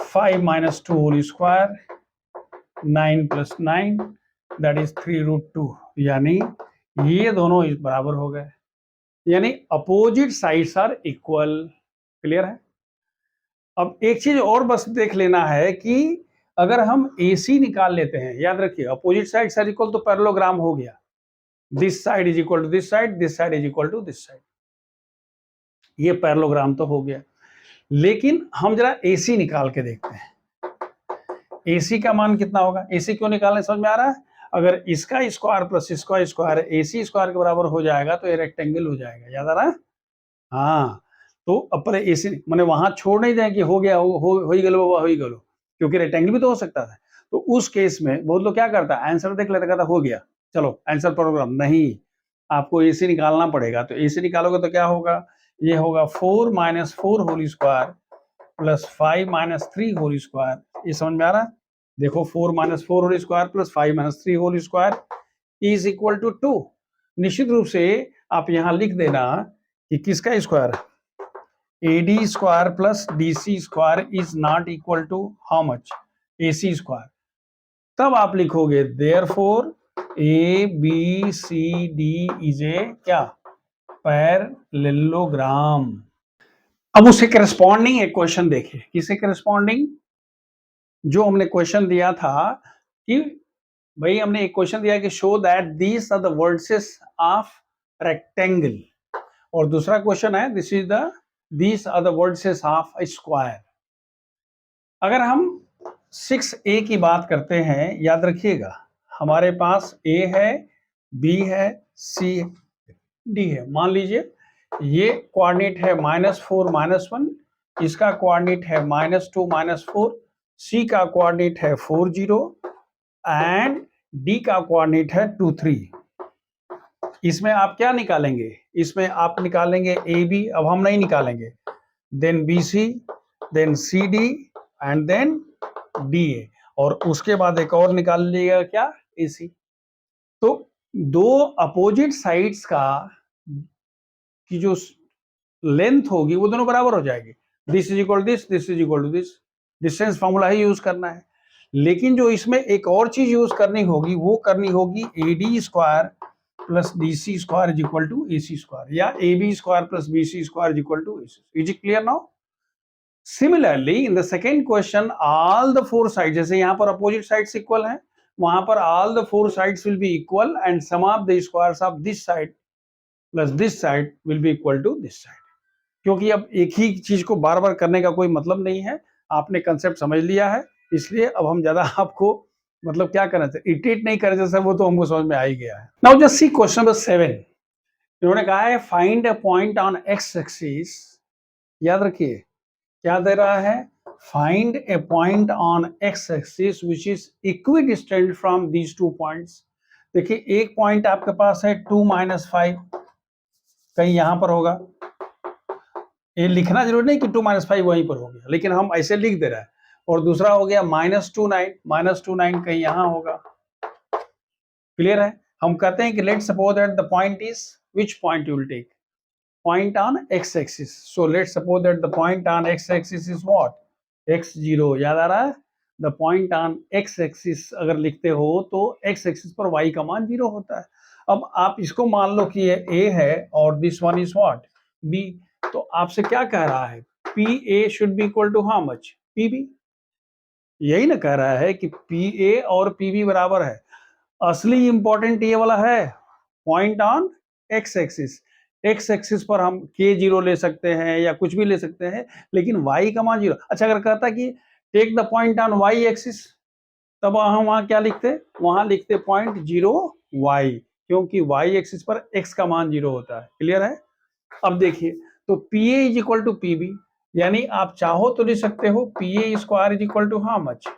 5 - 2 whole square 9 + 9 that is 3√2। यानी ये दोनों इस बराबर हो गए, यानी opposite sides are equal. Clear है? अब एक चीज और बस देख लेना है कि अगर हम AC निकाल लेते हैं, याद रखिए अपोजिट साइड आर इक्वल तो पैरेललोग्राम हो गया, this side is equal to this side, this side is equal to this side, ये पैरेललोग्राम तो हो गया। लेकिन हम जरा AC निकाल के देखते हैं, AC का मान कितना होगा? AC क्यों निकालने समझ में आ रहा है? अगर इसका स्क्वायर प्लस इसका स्क्वायर AC स्क्वायर के बराबर हो जाएगा तो ये रेक्टेंगल हो जाएगा, याद आ रहा है? हाँ, तो अपन AC मैंने वहां छोड़ नहीं दें कि हो गया हो ही गलो बाबा हो ही गलो, क्योंकि रेक्टेंगल भी तो हो सकता है। तो उस केस में बहुत लोग क्या करता है, आंसर देख लेता, कहता हो गया चलो आंसर प्रोग्राम, नहीं, आपको AC निकालना पड़ेगा। तो AC निकालोगे तो क्या होगा, ये होगा 4 - 4 whole square plus 5 - 3 whole square. ये समझ में आ रहा है? देखो 4 - 4 whole square plus 5 - 3 whole square is equal to 2। निश्चित रूप से आप यहां लिख देना कि किसका square, AD square plus DC square is not equal to how much, AC square, तब आप लिखोगे देयरफॉर ABCD इज ए क्या, पैरेललोग्राम। अब उसके करस्पॉन्डिंग एक क्वेश्चन देखिए, किसके करस्पॉन्डिंग, जो हमने क्वेश्चन दिया था कि भाई हमने एक क्वेश्चन दिया कि show that these are the vertices of rectangle, और दूसरा क्वेश्चन है this is the these are the vertices of a square. अगर हम 6A की बात करते हैं, याद रखिएगा हमारे पास A है, B है, C है, D है। मान लीजिए ये कोऑर्डिनेट है -4 -1, इसका कोऑर्डिनेट है -2 -4, C का कोऑर्डिनेट है 4 0 एंड D का कोऑर्डिनेट है 2 3। इसमें आप क्या निकालेंगे, इसमें आप निकालेंगे AB, अब हम नहीं निकालेंगे, then BC, then CD and then DA, और उसके बाद एक और निकाल लीजिएगा क्या, AC। तो दो अपोजिट साइड्स का की जो लेंथ होगी वो दोनों बराबर हो जाएगी, this is equal this, this is equal to this, distance formula ही यूज करना है। लेकिन जो इसमें एक और चीज यूज करनी होगी, वो करनी होगी AD square plus DC square is equal to AC square, या AB square plus BC square is equal to AC। Is it clear now? Similarly, in the second question, all the four sides, जैसे यहाँ पर opposite sides equal हैं, वहां पर all the four sides will be equal and sum of the squares of this side plus this side will be equal to this side। क्योंकि अब एक ही चीज को बार बार करने का कोई मतलब नहीं है, आपने कंसेप्ट समझ लिया है, इसलिए अब हम ज्यादा आपको मतलब क्या करना चाहिए, इरिटेट नहीं करना चाहिए, वो तो हमको समझ में आ ही गया है। Now just see question number 7। इन्होंने कहा है find a point on x axis, याद रखिए क्या दे रहा है, find A point on x axis which is equidistant from these two points. देखिए एक पॉइंट आपके पास है 2 -5, कहीं यहां पर होगा, ये लिखना जरूरी नहीं कि 2 -5 वहीं पर हो गया, लेकिन हम ऐसे लिख दे रहे हैं। और दूसरा हो गया -29 कहीं यहां होगा। क्लियर है? हम कहते हैं कि let's suppose that the point is, which point you will take, point on x axis, so let's suppose that the point on x axis is what, x0, याद आ रहा है, the point on x axis अगर लिखते हो तो x axis पर y का मान 0 होता है। अब आप इसको मान लो कि ये a है और this one is what, b, तो आपसे क्या कह रहा है, PA should be equal to how much, PB, यही ना कह रहा है कि PA और PB बराबर है। असली इंपॉर्टेंट ये वाला है, point on x axis. X axis पर हम K0 ले सकते हैं या कुछ भी ले सकते हैं, लेकिन y का मान 0। अच्छा अगर कहता कि take the point on y axis, तब हम वहां क्या लिखते, वहां लिखते पॉइंट 0y, क्योंकि y एक्सिस पर x का मान 0 होता है। क्लियर है? अब देखिए तो PA is equal to PB, यानी आप चाहो तो लिख सकते हो PA square is equal to how much,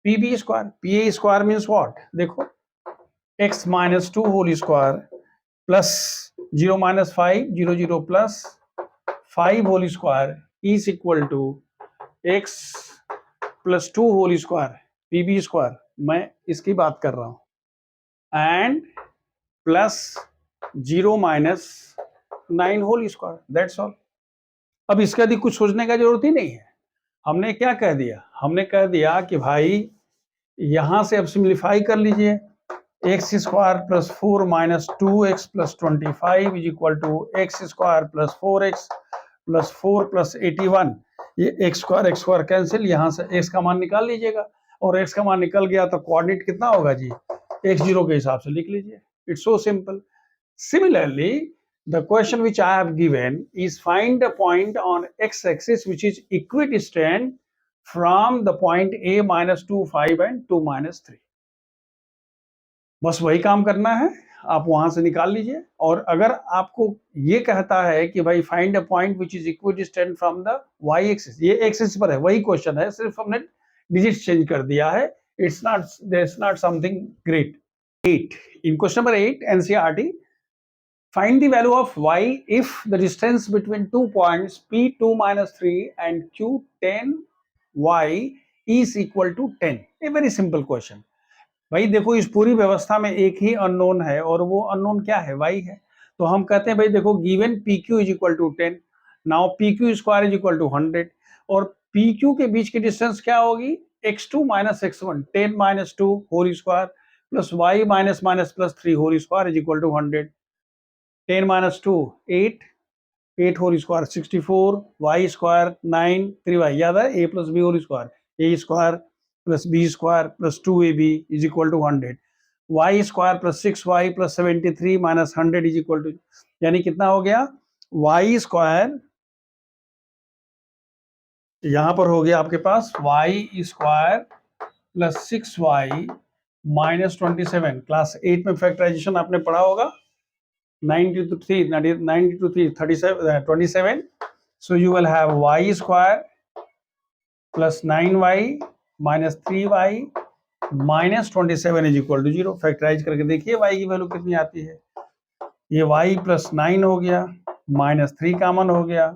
PB square. PA square means what, देखो x - 2 whole square plus 0 - 5 0 0 plus 5 whole square is equal to x plus 2 whole square, PB square, मैं इसकी बात कर रहा हूं, and plus 0 - 9 whole square, that's all. अब इसके अधिक कुछ सोचने का जरूरत ही नहीं है। हमने क्या कह दिया, हमने कह दिया कि भाई यहां से अब सिंप्लीफाई कर लीजिए, x square plus 4 - 2x plus 25 is equal to x square plus 4x plus 4 plus 81, ये एक्स स्क्वायर कैंसिल, यहाँ से x का मान निकाल लीजिएगा, और x का मान निकल गया तो कोऑर्डिनेट कितना होगा जी, x0 के हिसाब से लिख लीजिए। It's so simple. Similarly the question which I have given is find a point on x axis which is equidistant from the point A -2 5 and 2 -3। बस वही काम करना है, आप वहां से निकाल लीजिए। और अगर आपको ये कहता है कि भाई find a point which is equidistant from the y axis, ये एक्सिस पर है, वही क्वेश्चन है, सिर्फ हमने डिजिट चेंज कर दिया है। It's not something great. 8 in question number 8 NCERT, find the value of y if the distance between 2 points P2 - 3 and Q10y is equal to 10। A very simple question। भाई देखो इस पूरी व्यवस्था में एक ही अननोन है, और वो अननोन क्या है, y है। तो हम कहते हैं भाई देखो given PQ is equal to 10, now PQ square is equal to 100, और PQ के बीच की डिस्टेंस क्या होगी, x2 minus x1, 10 minus 2 whole square plus y minus minus plus 3 whole square is equal to 100. 10 minus 2, 8, 8 whole square 64, y square 9, 3y, याद है a plus b whole square, a square plus b square plus 2ab is equal to 100. y square plus 6y plus 73 minus 100 is equal to, यानी कितना हो गया, y square यहां पर हो गया आपके पास y square plus 6y minus 27. Class 8 में फैक्टराइजेशन आपने पढ़ा होगा. 90 to 3, 90 to 3, 37, 27. So you will have y square plus 9y minus 3y minus 27 is equal to 0. Factorise करके देखिए y की वैल्यू कितनी आती है. ये y प्लस 9 हो गया, माइनस 3 कॉमन हो गया,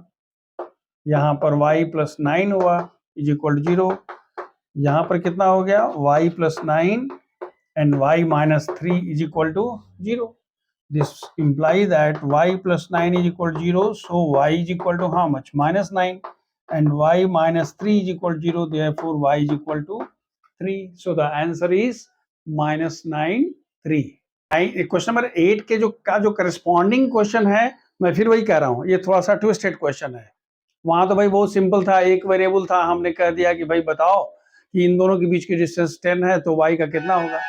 यहाँ पर y प्लस 9 हुआ इज इक्वल टू 0. यहाँ पर कितना हो गया, y plus 9 and y minus 3 is equal to 0. This implies that y plus 9 is equal to 0. So y is equal to how much? Minus 9. And y minus 3 is equal to 0. Therefore y is equal to 3. So the answer is minus 9, 3. Question number 8 के जो corresponding question है, मैं फिर वही कह रहा हूँ, ये थोड़ा सा ट्विस्टेड क्वेश्चन है. वहां तो भाई बहुत सिंपल था, एक वेरिएबल था, हमने कह दिया कि भाई बताओ कि इन दोनों के बीच की डिस्टेंस 10 है तो y का कितना होगा.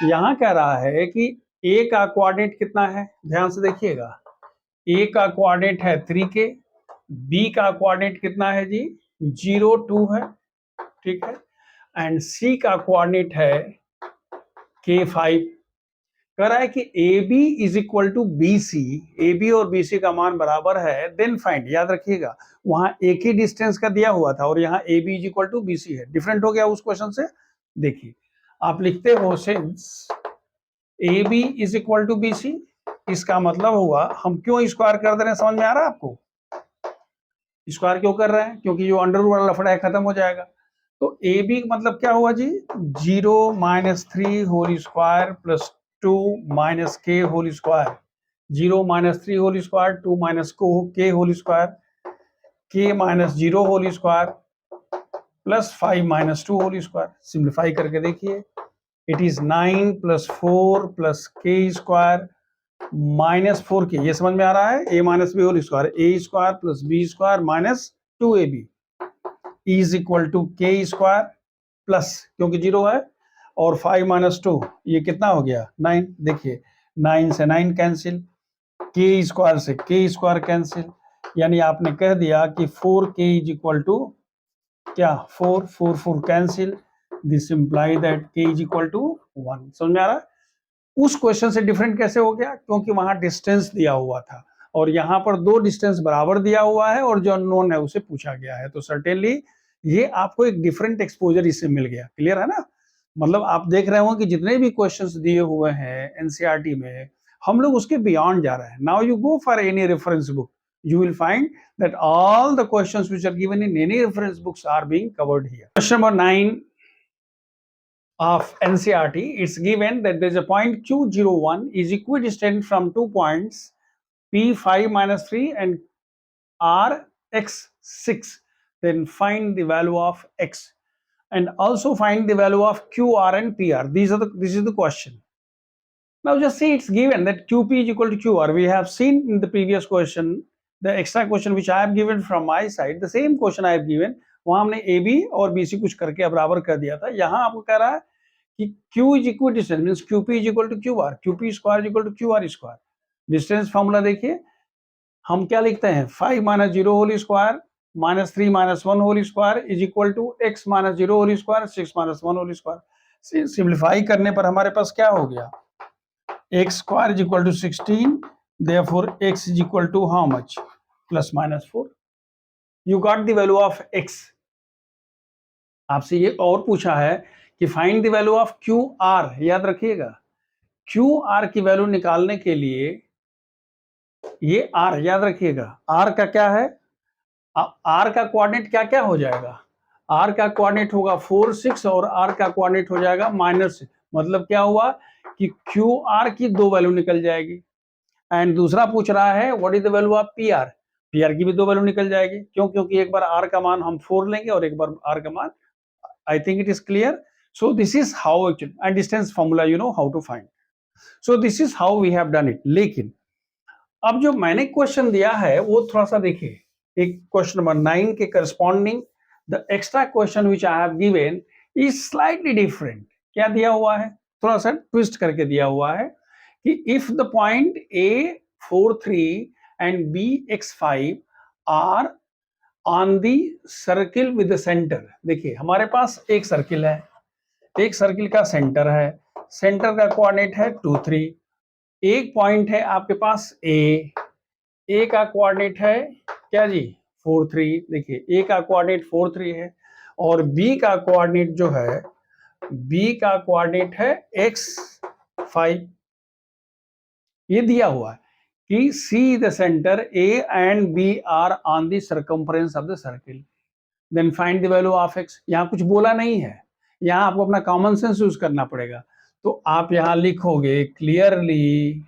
यहाँ कह रहा है कि a का कोऑर्डिनेट कितना है, ध्यान से देखिएगा. a का कोऑर्डिनेट है 3k, b का कोऑर्डिनेट कितना है जी, 0, 2 है, ठीक है, एंड c का कोऑर्डिनेट है k, 5. कह रहा है कि AB is equal to BC, AB और BC का मान बराबर है, देन फाइंड. याद रखिएगा वहां एक ही डिस्टेंस का दिया हुआ था और यहाँ AB is equal to BC है, डिफरेंट हो गया उस क्वेश्चन से. देखिए आप लिखते हो since AB is equal to BC, इसका मतलब हुआ हम क्यों स्क्वायर कर दे रहे हैं, समझ में आ रहा है आपको. स्क्वायर क्यों कर रहे हैं, क्योंकि जो अंडर रूट वाला लफड़ा है खत्म हो जाएगा. तो AB मतलब क्या हुआ जी, 0 minus 3 whole square plus 2 minus k whole square, 0 minus 3 whole square, 2 minus k whole square, k minus 0 whole square plus 5 minus 2 whole square. Simplify करके देखिए, it is 9 plus 4 plus k square minus 4k. ये समझ में आ रहा है, a minus b whole square, a square plus b square minus 2ab is equal to k square plus, क्योंकि 0 है, और 5 minus 2, ये कितना हो गया, 9. देखिए 9 से 9 कैंसिल, k स्क्वायर से k स्क्वायर कैंसिल, यानी आपने कह दिया कि 4k इज इक्वल टू क्या, 4, 4, 4 cancel. This imply that k is equal to 1. समझ में आ रहा है. उस क्वेश्चन से डिफरेंट कैसे हो गया, क्योंकि वहां डिस्टेंस दिया हुआ था और यहाँ पर दो डिस्टेंस बराबर दिया हुआ है और जो अननोन है उसे पूछा गया है. तो सर्टेनली ये आपको एक डिफरेंट एक्सपोजर इससे मिल गया. क्लियर है ना. मतलब आप देख रहे हो कि जितने भी क्वेश्चंस दिए हुए हैं एनसीईआरटी में, हम लोग उसके बियॉन्ड जा रहे हैं. Now you go for any reference book, you will find that all the questions which are given in any reference books are being covered here. Question number 9 of NCERT, it's given that there is a point Q01 is equidistant from 2 points P5 minus 3 and Rx6. Then find the value of x and also find the value of QR and PR. This is the question. Now just see, it's given that QP is equal to QR. We have seen in the previous question, the extra question which I have given from my side, the same question I have given. वहां हमने AB और BC कुछ करके बराबर कर दिया था. यहाँ आपको कह रहा है कि Q is equidistant, means QP is equal to QR, QP square is equal to QR square. Distance formula देखिए, हम क्या लिखते हैं, 5 minus 0 whole square minus 3 minus 1 whole square is equal to x minus 0 whole square 6 minus 1 whole square. Simplify करने पर हमारे पास क्या हो गया, x square is equal to 16, therefore x is equal to how much, plus minus 4. You got the value of x. आपसे ये और पूछा है कि find the value of QR. याद रखिएगा QR की वैल्यू निकालने के लिए ये R याद रखिएगा, R का क्या है, R का कोऑर्डिनेट क्या क्या हो जाएगा, R का कोऑर्डिनेट होगा 4, 6 और R का कोऑर्डिनेट हो जाएगा -6. मतलब क्या हुआ कि QR की 2 वैल्यू निकल जाएगी. एंड दूसरा पूछ रहा है what is the value of PR. PR की भी 2 वैल्यू निकल जाएगी. क्यों, क्योंकि एक बार R का मान हम 4 लेंगे और एक बार R का मान I think it is clear. So this is how actually, and distance formula you know how to find. So this is how we have done it. लेकिन अब जो मैंने क्वेश्चन दिया है वो थोड़ा सा देखिए, एक क्वेश्चन नंबर 9 के corresponding the extra question which I have given is slightly different. क्या दिया हुआ है, थोड़ा सा ट्विस्ट करके दिया हुआ है कि if the point A43 and BX5 are on the circle with the centre. देखिए हमारे पास एक सर्किल है, एक सर्किल का सेंटर है, सेंटर का कोऑर्डिनेट है 2 3, एक पॉइंट है आपके पास ए का कोऑर्डिनेट है क्या जी 4 3. देखिए ए का कोऑर्डिनेट 4 3 है और बी का कोऑर्डिनेट जो है, बी का कोऑर्डिनेट है x 5. ये दिया हुआ है कि see the centre A and B are on the circumference of the circle, then find the value of x. यहाँ कुछ बोला नहीं है, यहाँ आपको अपना कॉमन सेंस यूज करना पड़ेगा. तो आप यहां लिखोगे क्लियरली,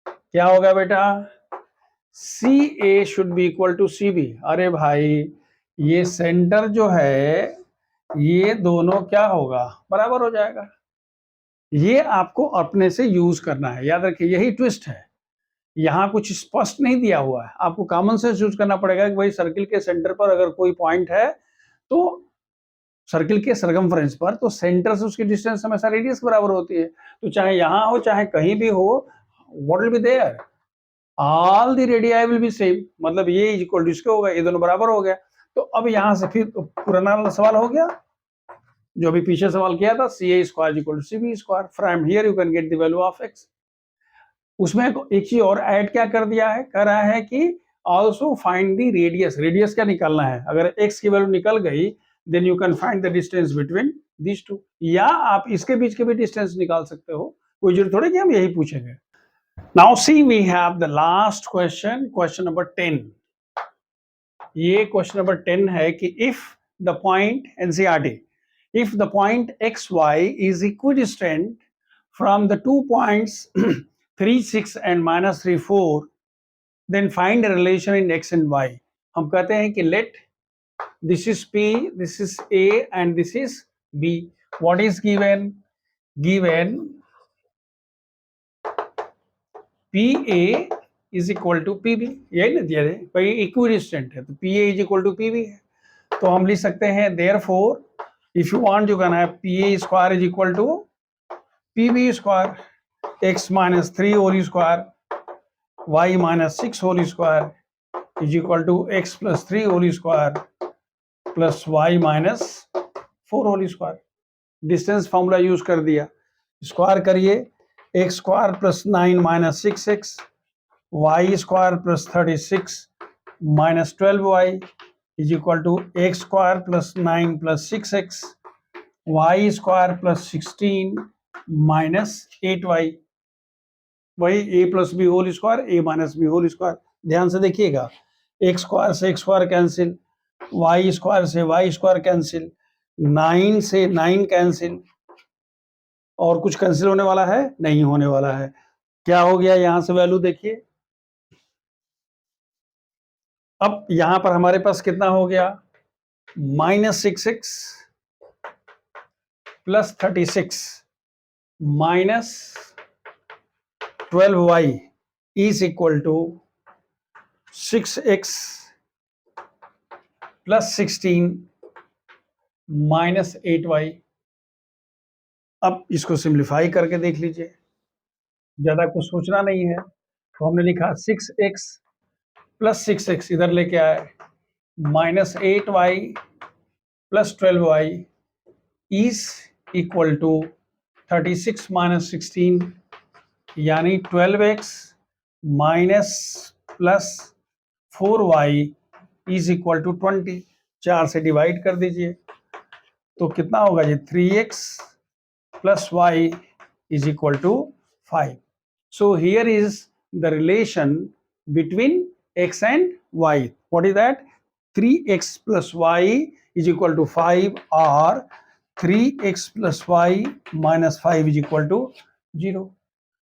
क्या होगा बेटा, C A should be equal to C B. अरे भाई ये सेंटर जो है ये दोनों क्या होगा, बराबर हो जाएगा. ये आपको अपने से यूज करना है, याद रखिए यही ट्विस्ट है. यहां कुछ स्पष्ट नहीं दिया हुआ है, आपको कॉमन सेंस यूज करना पड़ेगा कि भाई सर्किल के सेंटर पर अगर कोई पॉइंट है तो सर्किल के सर्कमफ्रेंस पर, तो सेंटर से उसकी डिस्टेंस हमेशा रेडियस बराबर होती है. तो चाहे यहां हो चाहे कहीं भी हो, what will be there, all the radii will be same. मतलब ये इज इक्वल टू इसके होगा, ये दोनों बराबर हो गया. तो अब यहां से फिर पुराना सवाल हो गया जो अभी पीछे सवाल किया था, C A square equal to C B square. From here you can get the value of x. उसमें एक चीज और ऐड क्या कर दिया है, कह रहा है कि also find the radius. Radius क्या निकालना है, अगर x की वैल्यू निकल गई then you can find the distance between these two. या आप इसके बीच के भी डिस्टेंस निकाल सकते हो, कोई जरूरत थोड़ी कि हम यही पूछेंगे. Now see we have the last question, question number 10. ये question number 10 है कि if the point NCERT, if the point XY is equidistant from the 2 points 3 6 and -3 4, then find a relation in x and y. हम कहते हैं कि let this is P, this is A and this is B. What is given? Given PA is equal to PB. यही ना दिया है भाई, equidistant है तो PA is equal to PB है. तो हम लिख सकते हैं therefore if you want you can have PA square is equal to PB square, x minus 3 whole square y minus 6 whole square is equal to x plus 3 whole square plus y minus 4 whole square. Distance formula use कर दिया, square करिए, x square plus 9 minus 6x, y square plus 36 minus 12y is equal to x square plus 9 plus 6x, y square plus 16 minus 8y. वही a plus b whole square, a minus b whole square. ध्यान से देखिएगा, x square से x square cancel, y square से y square cancel, 9 से 9 cancel, और कुछ cancel होने वाला है नहीं होने वाला है. क्या हो गया, यहां से वैल्यू देखिए. अब यहां पर हमारे पास कितना हो गया, -6x plus 36 minus 12y is equal to 6x plus 16 minus 8y. अब इसको सिंप्लीफाई करके देख लीजिए, ज्यादा कुछ सोचना नहीं है. तो हमने लिखा 6x प्लस 6x इधर लेके आए, minus 8y plus 12y is equal to 36 minus 16 यानी 12x minus plus 4y is equal to 20. 4 से डिवाइड कर दीजिए तो कितना होगा ये 3x plus y is equal to 5. So here is the relation between x and y. What is that, 3x plus y is equal to 5 और 3x plus y minus 5 is equal to 0.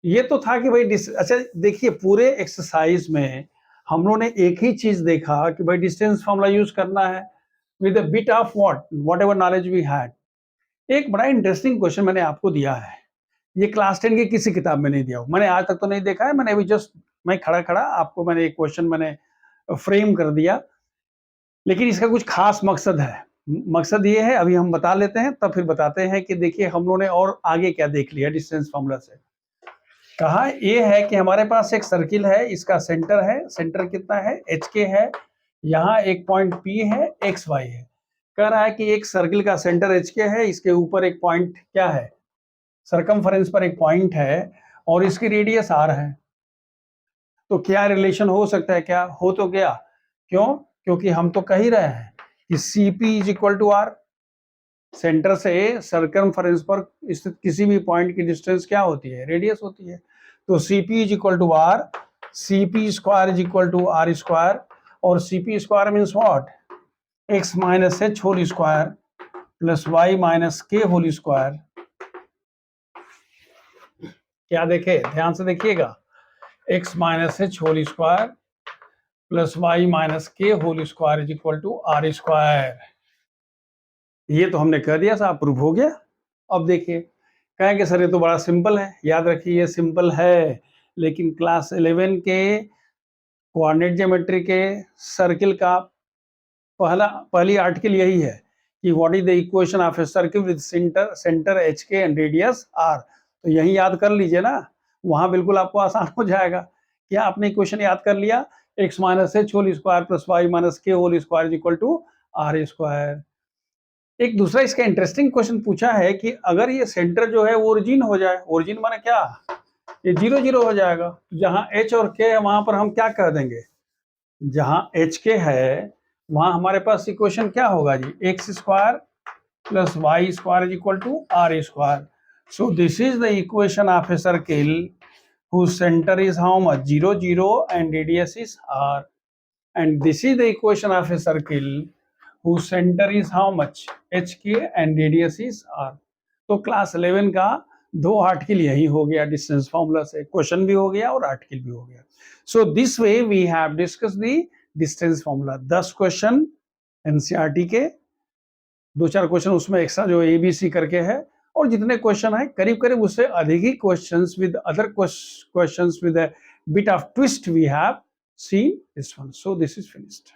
ये तो था कि भाई अच्छा देखिए, पूरे exercise में हम लोगों ने एक ही चीज देखा कि भाई डिस्टेंस फॉर्मूला यूज करना है. with a bit of whatever knowledge we had. एक बड़ा इंटरेस्टिंग क्वेश्चन मैंने आपको दिया है, ये क्लास 10 की किसी किताब में नहीं दिया, मैंने आज तक तो नहीं देखा है, मैंने अभी जस्ट मैं खड़ा आपको मैंने एक क्वेश्चन मैंने फ्रेम कर दिया, लेकिन इसका कुछ खास मकसद है। मकसद ये है, अभी हम बता लेते हैं, तब फिर बताते हैं कि देखिए हम लोगों ने और आगे क्या देख लिया डिस्टेंस फॉर्मूला से। कहा ये है कि हमारे पास एक सर्किल है, इसका सेंटर है, सेंटर कितना है, एच के है, यहाँ एक पॉइंट पी है, एक्स वाई है। कह रहा है कि एक सर्किल का सेंटर एच के है, इसके ऊपर एक पॉइंट क्या है, सरकमफरेंस पर एक पॉइंट है और इसकी रेडियस आर है। तो क्या रिलेशन हो सकता है, क्या हो तो गया, क्यों, क्योंकि हम तो कह ही रहे हैं कि Cp is equal to r, centre से सरकमफरेंस पर स्थित किसी भी पॉइंट की डिस्टेंस क्या होती है, रेडियस होती है। तो Cp is equal to R, Cp square is equal to R square, और Cp square means what, x minus H whole square plus y minus K whole square. क्या देखे, ध्यान से देखिएगा, x minus H whole square plus y minus K whole square is equal to R square. ये तो हमने कह दिया साहब, प्रूफ हो गया। अब देखिए, कहेंगे सर ये तो बड़ा सिंपल है, याद रखिए ये सिंपल है, लेकिन क्लास 11 के कोऑर्डिनेट ज्योमेट्री के सर्किल का पहली आर्टिकल यही है कि what is the equation of a circle with centre H के एंड रेडियस आर। तो यही याद कर लीजिए ना, वहां बिल्कुल आपको आसान हो जाएगा। क्या आपने इक्वेशन याद कर लिया, x minus H whole square plus Y minus K whole square is equal to R square. एक दूसरा इसका इंटरेस्टिंग क्वेश्चन पूछा है कि अगर ये सेंटर जो है वो ओरिजिन हो जाए, ओरिजिन माने क्या, ये 0 0 हो जाएगा, जहां h और k है वहां पर हम क्या कर देंगे, जहां एच के है वहां हमारे पास इक्वेशन क्या होगा जी, X square plus Y square is equal to R square. So this is the equation of a circle whose center is how much, 0 0 and radius is r, and this is the equation of a circle whose center is how much, hk and radius is r। तो class 11 का 2 article यही हो गया, distance formula से question भी हो गया और आर्टिकल भी हो गया। So this way we have discuss the distance formula. 10 question NCERT के, 2-4 क्वेश्चन उसमें एक्स्ट्रा जो एबीसी करके है, और जितने क्वेश्चन है करीब करीब उससे अधिक ही questions with other questions with a bit of twist we have seen this one. So this is finished.